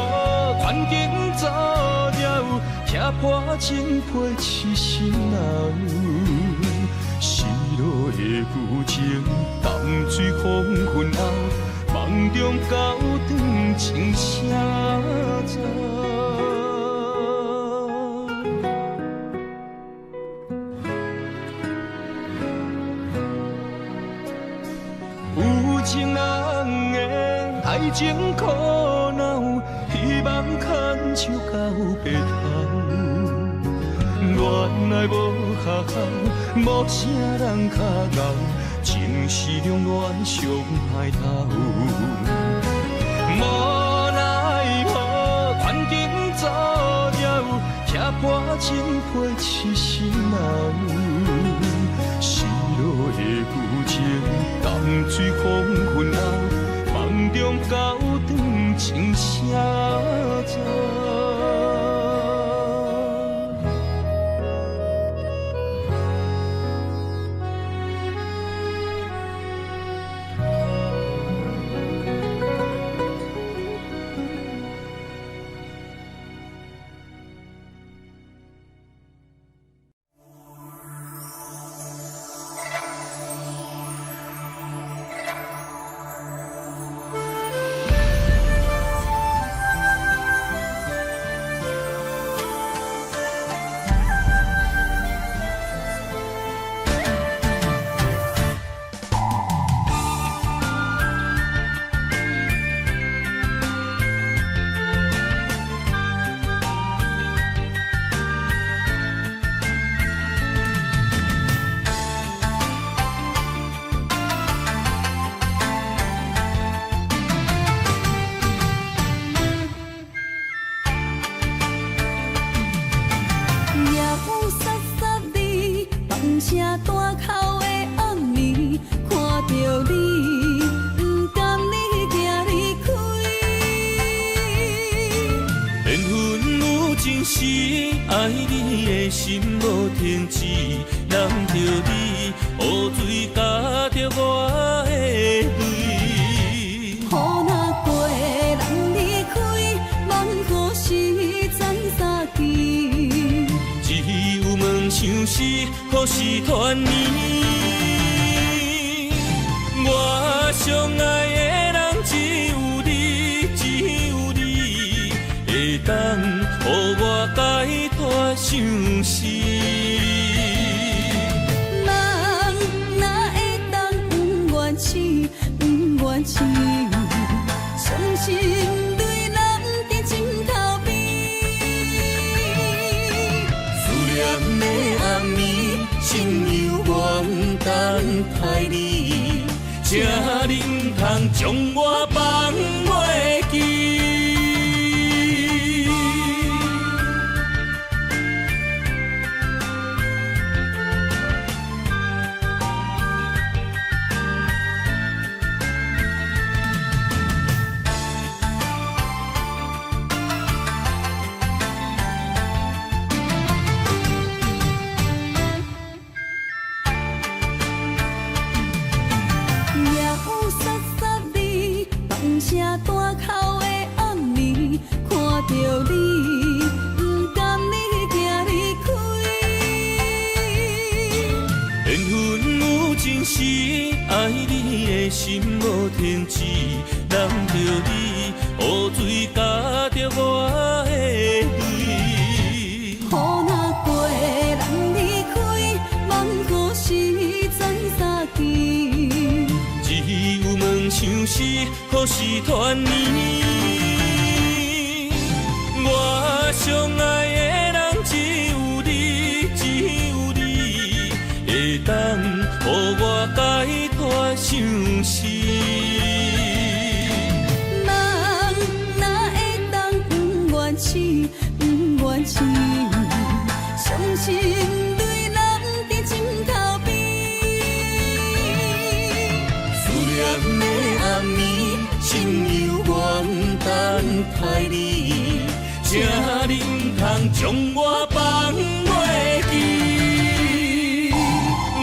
环境造谣，拆破情批痴心人。失落的旧情，淡水风云后，梦中高长情写照。有情人的爱情苦恼，希望牵手到白头。原来无学校，无啥人较敖，情是两恋上歹头。无奈何环境造谣，拆破情批痴心人。失落的旧情，淡水风云后，梦中高长情写照。爱你的心无停止，难着你雨水加着我的泪。雨若过，人离开，望何时才相见？只有问相思，何时团圆？我相爱的人只有你，只有你会当予我解脱相思。人哪会当不愿痴，不愿痴？伤心对人在情头边。思念的暗暝，心犹原等待你，这你不通将我放袂记。大口的暗暝，看着你，不甘你行离开。缘分有情时，爱你的心无停止，难着你雨水加着我的泪。雨若过，人离开，望何时才相见？只有问相思，何时团圆？我相爱的人只有你，只有你会当予我解脱相思。人哪会当不愿痴，不愿痴？伤心对人在情头边。思念的暗暝，心犹原等待你，这你不通将我放袂记。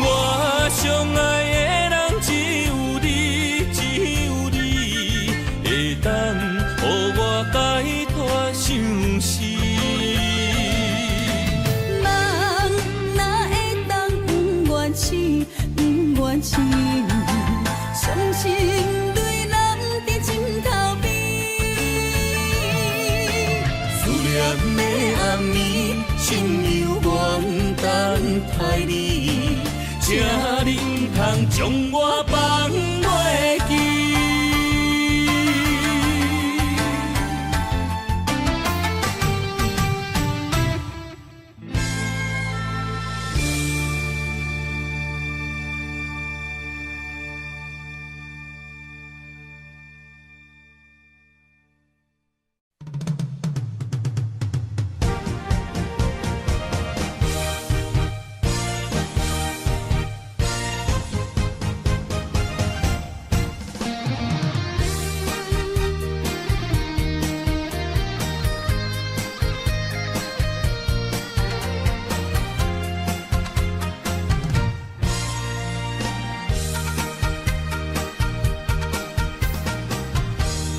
我相爱的人只有你，将我放袂记。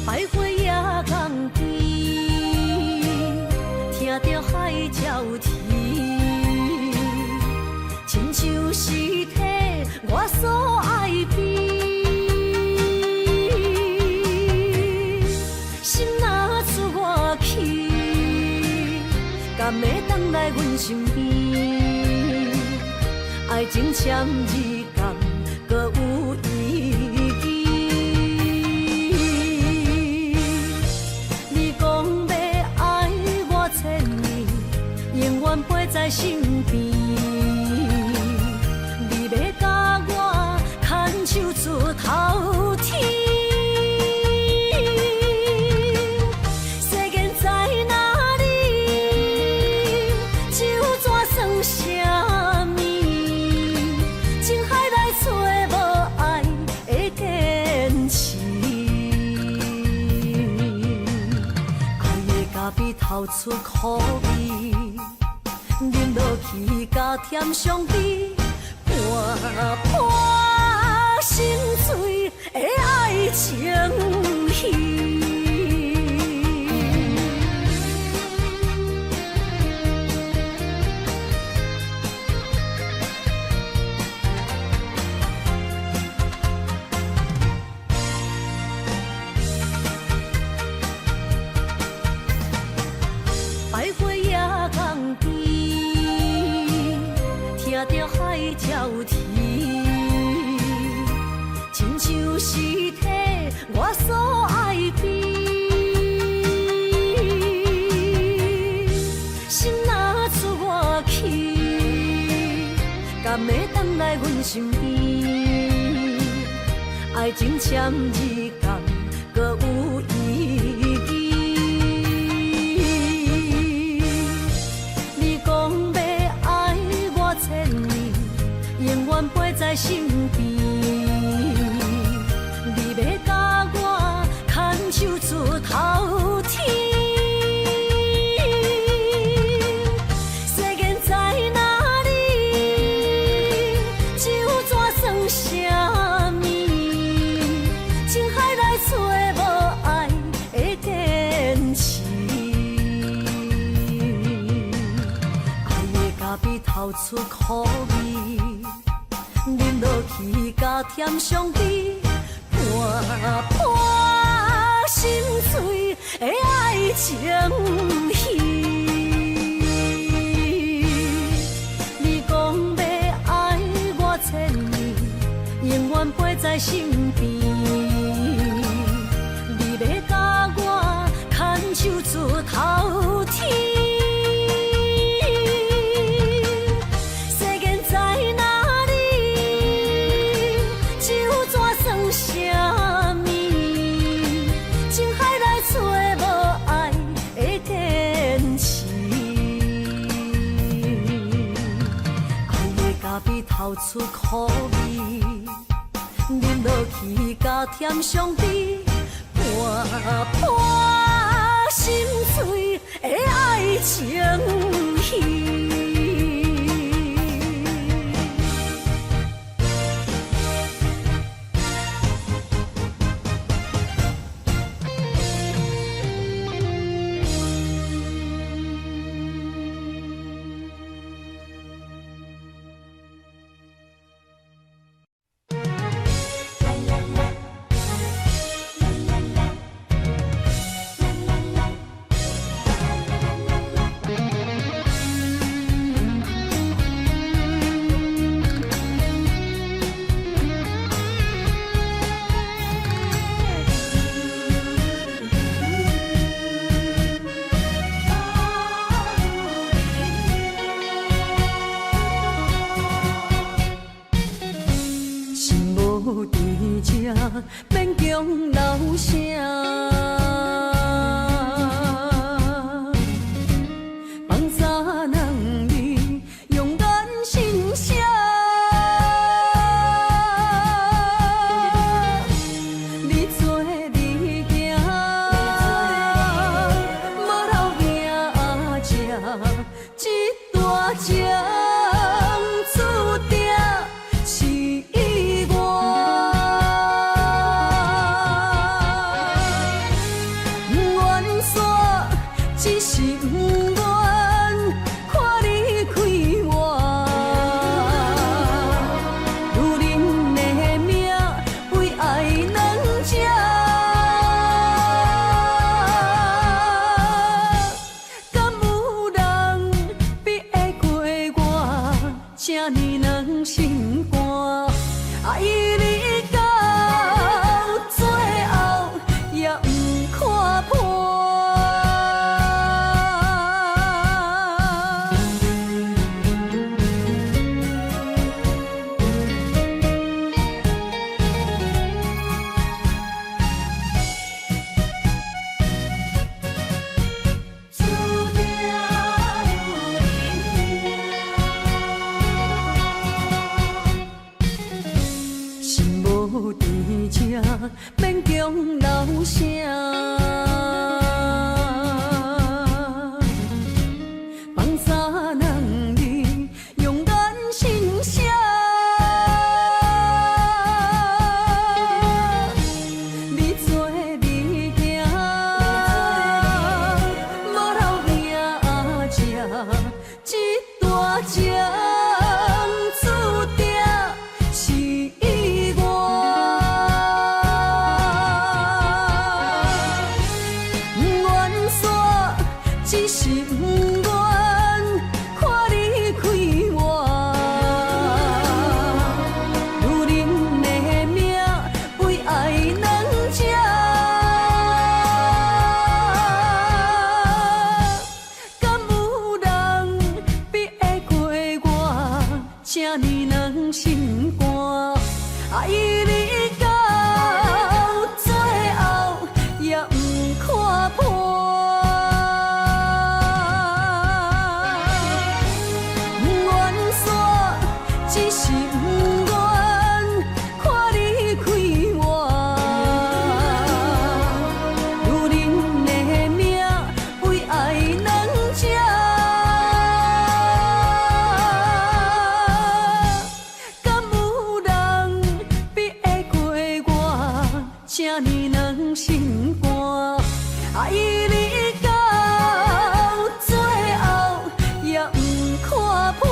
百花夜港边，听着海鸟啼，亲像是体我所爱边。心若出我去，敢会当来阮身边？爱情签字讲，搁有意义。陪在身边，你要甲我牵手出头天。世间在哪里，就怎算什么？情海来找无爱的坚持，爱的咖啡透出苦味。饮落去，加添上悲，伴伴心碎的爱情戏。百花夜港边。听着海鸟啼，亲像是体我所爱边。心若出我去，敢会当来阮身边？爱情签字讲，搁有意义。你讲永远陪在身边，你要甲我牵手出头天。世间在哪里，就怎算什么？情海来找无爱的坚持，爱的咖啡透出苦味。饮落去，加添上悲，伴伴心碎的爱情戏。你讲要爱我千年，永远陪在身边。你要甲我牵手出头天。透出苦味，饮落去，加添上悲，伴伴心碎的爱情戏。才免强留声。放三人你用眼心写，你做你行，无留名食，这大情注定是意外。愿煞只是不愿看你开我，如恁的命为爱两只，敢有人比会过我这呢软心肝？爱你到最后也不看破。注定有心无甜吃，免强留声。放三人你用眼心写，你做你行，无留名食，这大情注定是意外。愿煞只是不愿看你开我，如恁的命为爱两只，敢有人比会过我这呢软心肝？爱你到最后也不看破。愿煞只是不愿看你开我，如恁的命为爱两只，敢有人比会过我这呢软心肝？爱你到最后也不看破。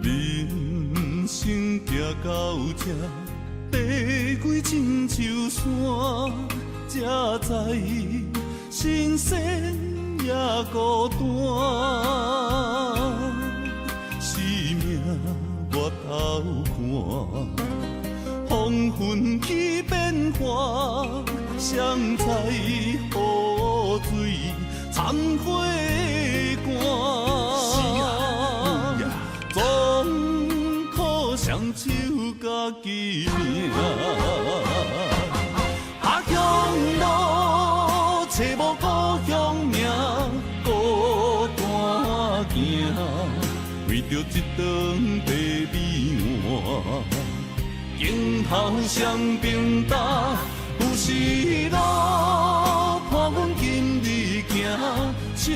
人生行到这，爬过亲像山，才知新鲜也孤单。生命越头寒，黄昏起变化，谁知雨水掺火寒。总靠双手家己命，下乡路找无故乡名，孤单行，为着一顿白米碗，镜头双平搭，有时路伴阮今日行。笑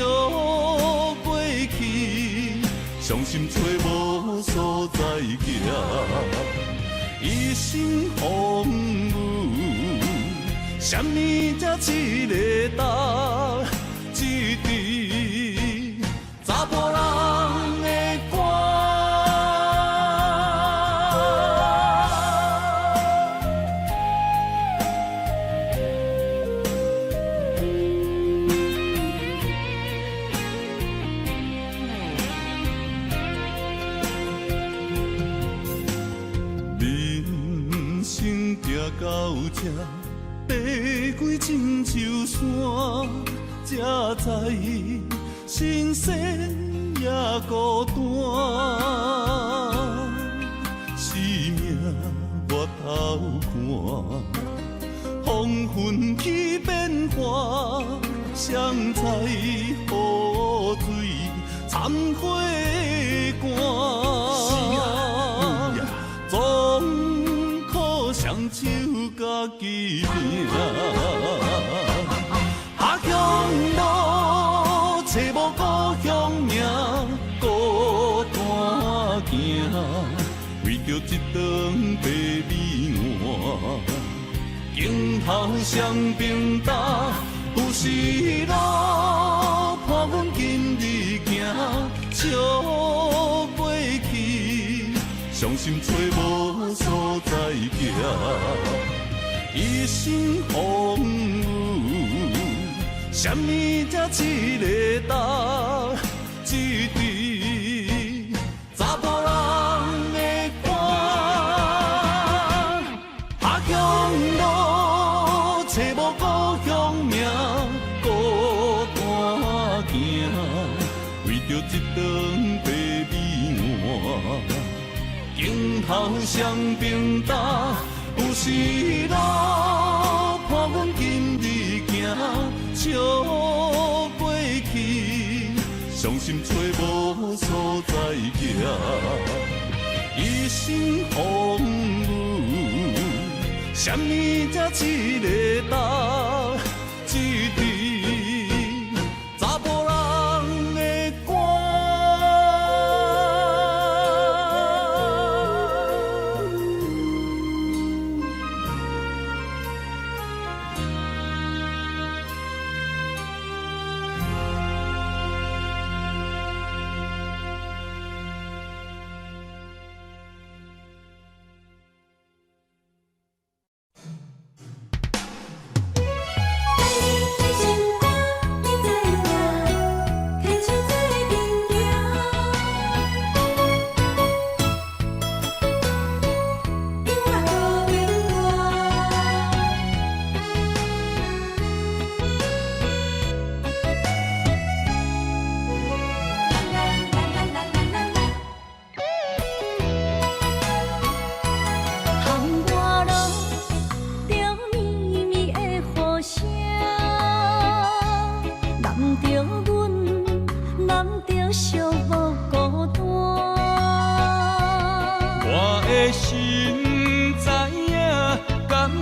过去，伤心找无所在行，一生风雨，什么才一个答？一支查甫人的歌。人生行到这，爬过亲像山，才知新鲜也孤单。生命我头看，风云起变化，谁知雨水掺火寒。总靠双手家己拼，下乡路找无故乡名，孤单行，为着一顿白米碗，镜头双平搭，有时路伴阮今日行，笑过去。伤心找无所在行，一生风雨，什么才一个答？一支查甫人的歌，下乡路找无故乡名，孤单行，为着一顿白米碗。镜头双平搭，有时路伴阮今日行，笑过去，伤心找无所在行，一生风雨，什么才一个答？一支查甫人的歌。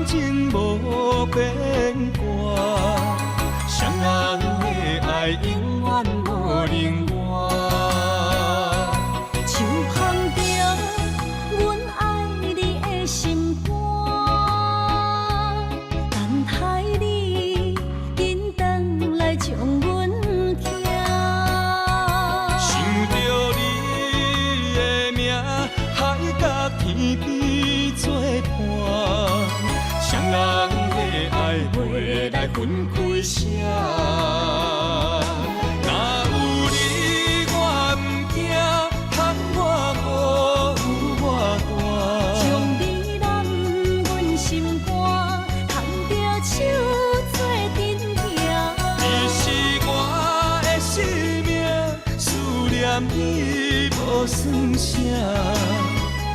情无变卦，双人的爱永远无冷漠。像放着阮爱你的心肝，等待你紧转来将阮听。想着你的名，海甲天边作伴。双人的爱袂来分开啥，若有你我毋惊，通我无我大。将你揽阮心肝，牵着手做阵行。你是我的生命，思念你无算啥。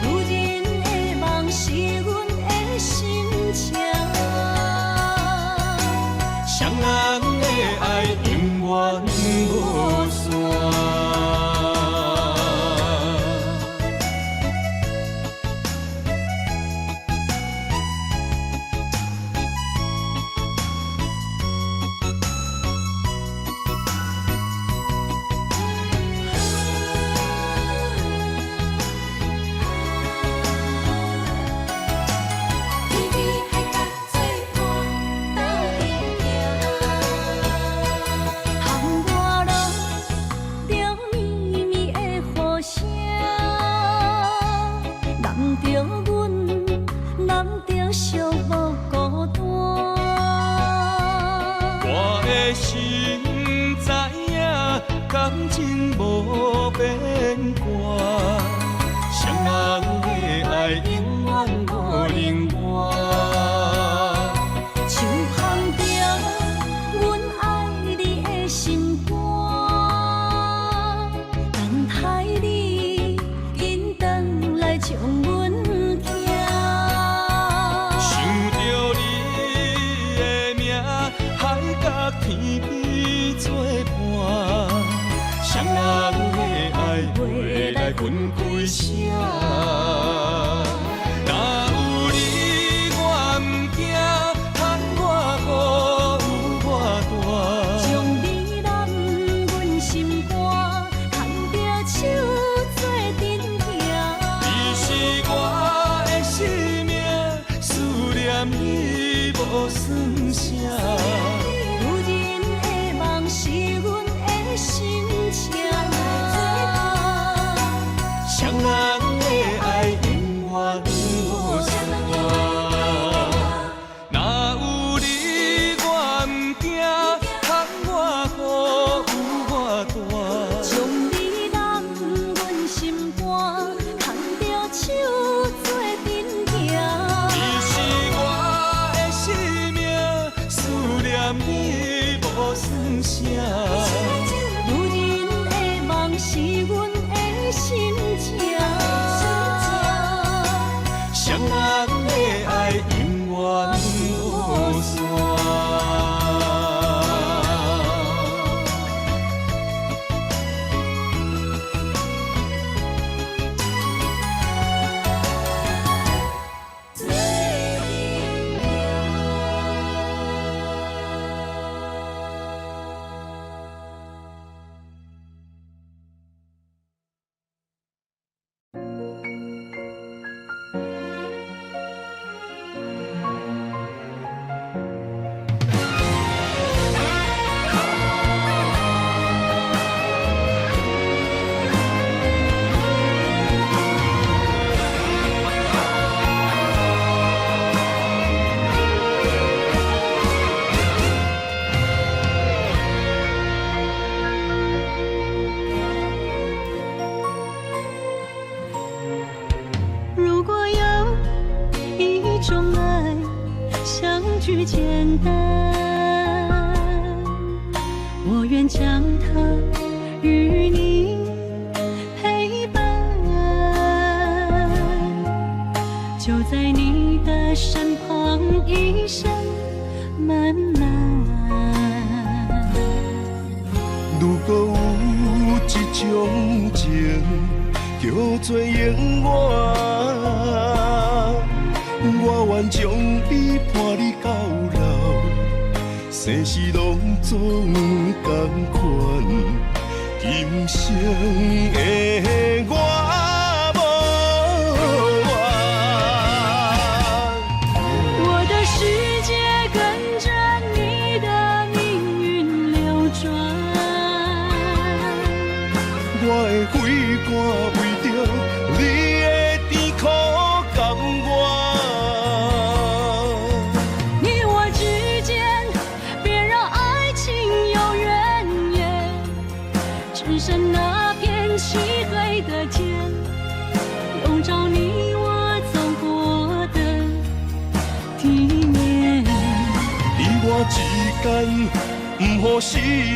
如今的梦是阮的心情。双人的爱永远无散。感情无变卦，双人的爱永远无冷漠。像放着阮爱你的心肝，等待你紧回来将阮行。想着你的名，海角天边作伴，双人的爱袂来分开声。若有你，我毋惊，喊我好有我大。将你揽阮心肝，牵着手做阵行。你是我的生命，思念你无算啥。有人的梦是阮的心情，双人的爱永远无散。若有你，我毋惊，喊我好有我大。将你揽阮心肝，牵着手做阵行。你是我的生命，思念你无算啥。有人的梦是阮的心情，双人的爱永远无散。如果有一种爱相聚简单，我愿将它与你陪伴，就在你的身旁一生漫漫。如果有一种情，叫做永远，我愿将你伴你到老，生死拢总同款，今生的我无怨。我的世界跟着你的命运流转，我的血汗为着你的甜苦甘愿。你我之间别让爱情有怨言，只剩那片漆黑的天，笼罩你我走过的地面。你我之间，不予生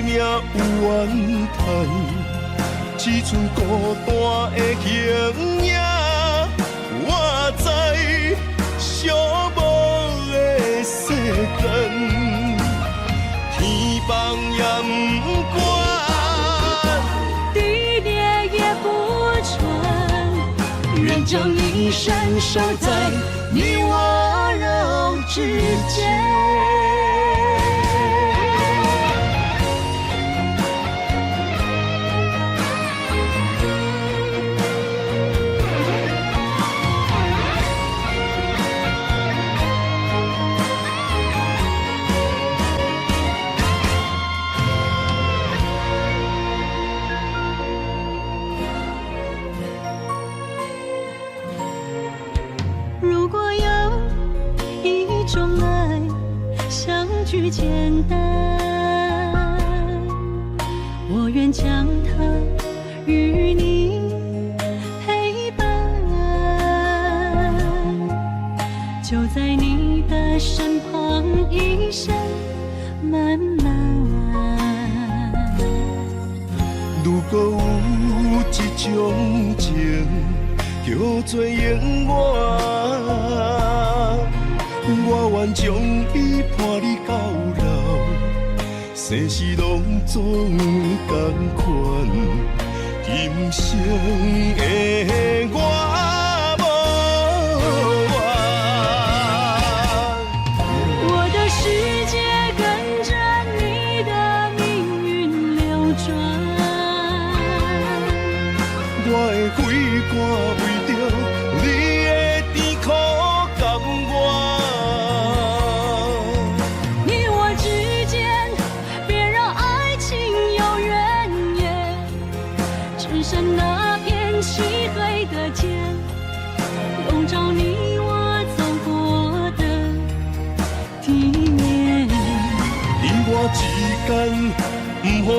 命有怨叹。只剩孤单的形影，我在寂寞的世间，天放也不管，地裂也不穿，愿将一生守在你我肉之间。如果有一种爱相聚简单，我愿将想他，与你陪伴，就在你的身旁，一生慢慢。如果有一种情，叫做永远，我愿将伊伴你到老，世事拢总同款，今生的我。不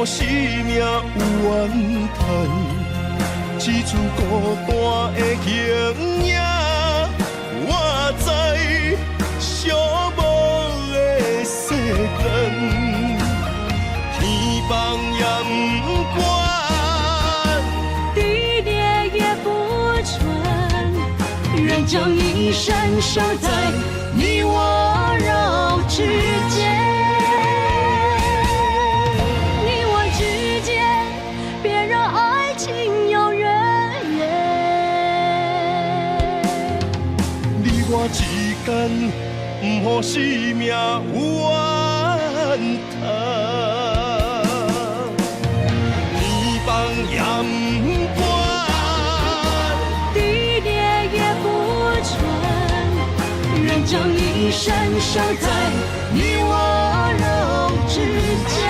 予生命有怨叹，只剩孤单的形影。我知寂寞的世间，天放也不管，地裂也不穿，愿将一生守在你我肉之间。之间，不予生命有怨叹，天放也不管，地裂也不穿，愿将一生守在你我肉之间。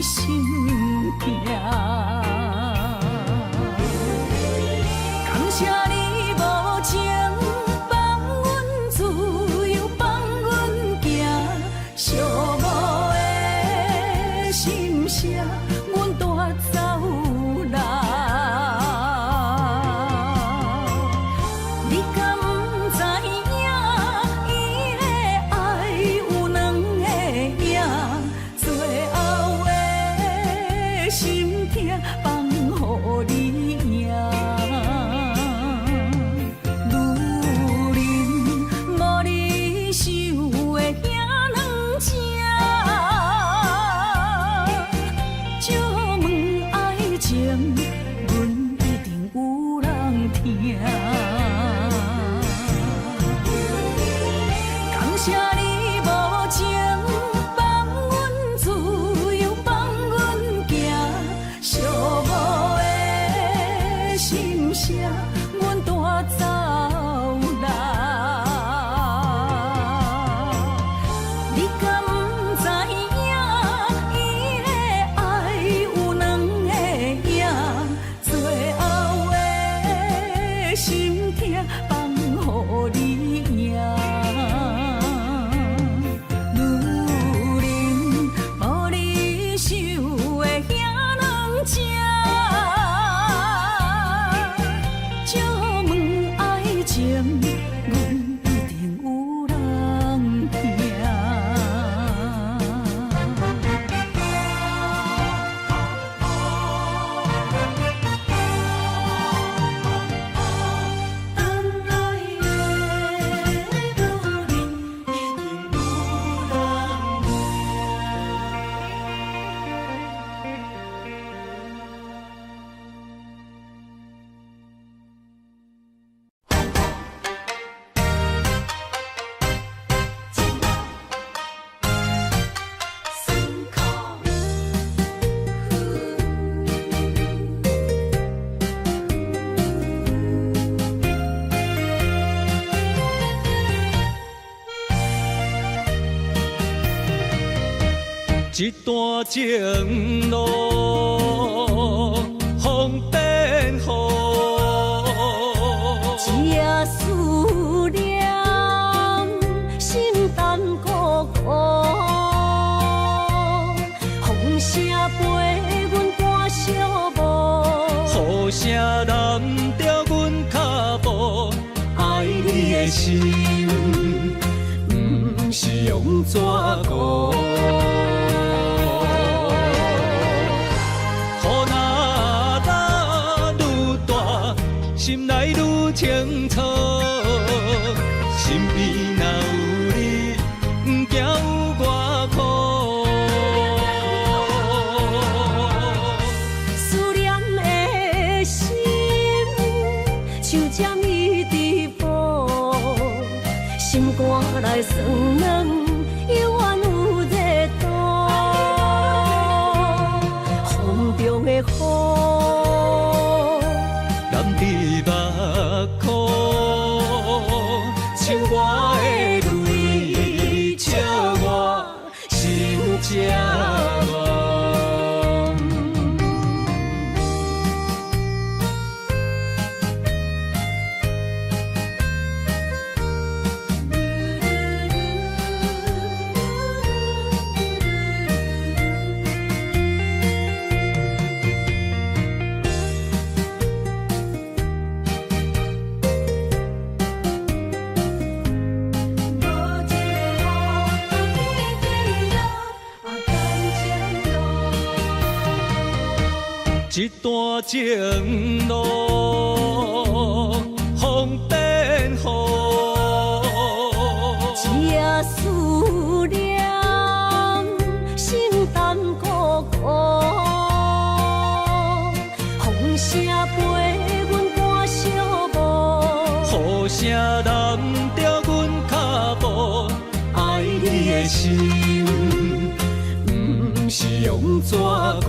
心痛。感谢你无情放阮自由，放阮行，寂寞的心声，阮带走来。你敢不知影，伊的爱有两个影，最后的心痛放予你赢。女人无你受的遐两只，借问爱情，阮一定有人听。感谢你无情放阮自由，放阮行，寂寞的心声，阮带走来。你敢不知影，伊的爱有两个影，最后的心痛放予你赢。女人无你受的遐两只，借问爱情，阮一定有人听。一段情路，风变雨。一夜思念，心淡苦苦。风声陪阮赶小步，雨声淋着阮脚步，爱你的心，不是用纸糊。心内愈清楚，身边若有你，不惊有我苦。思念的心，像针一直补，心肝内酸软，犹原有热度。风中的雨。目眶，像我的泪，笑我心这乱。一段情路，风变雨。一夜思念，心淡苦苦。风声陪阮赶小步，雨声淋着阮脚步，爱你的心，不是用纸糊。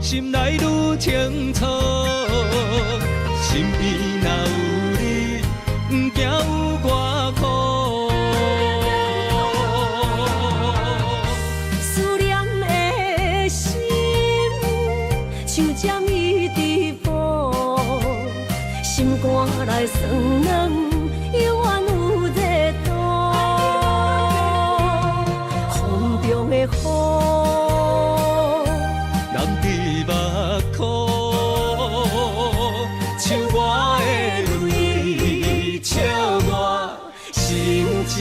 心内愈清楚，身边若有你，不惊有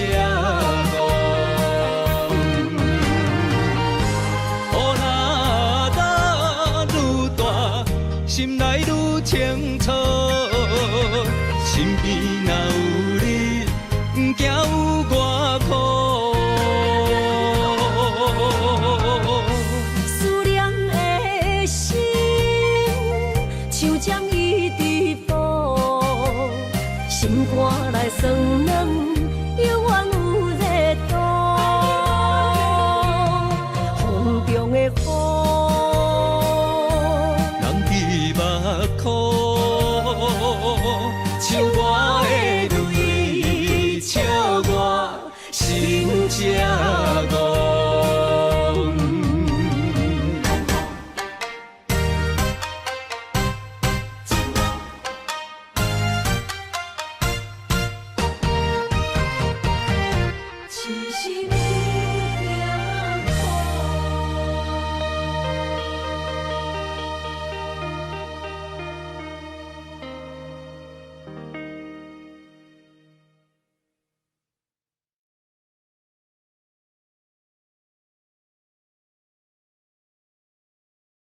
路。雨若落愈大，心内愈清楚。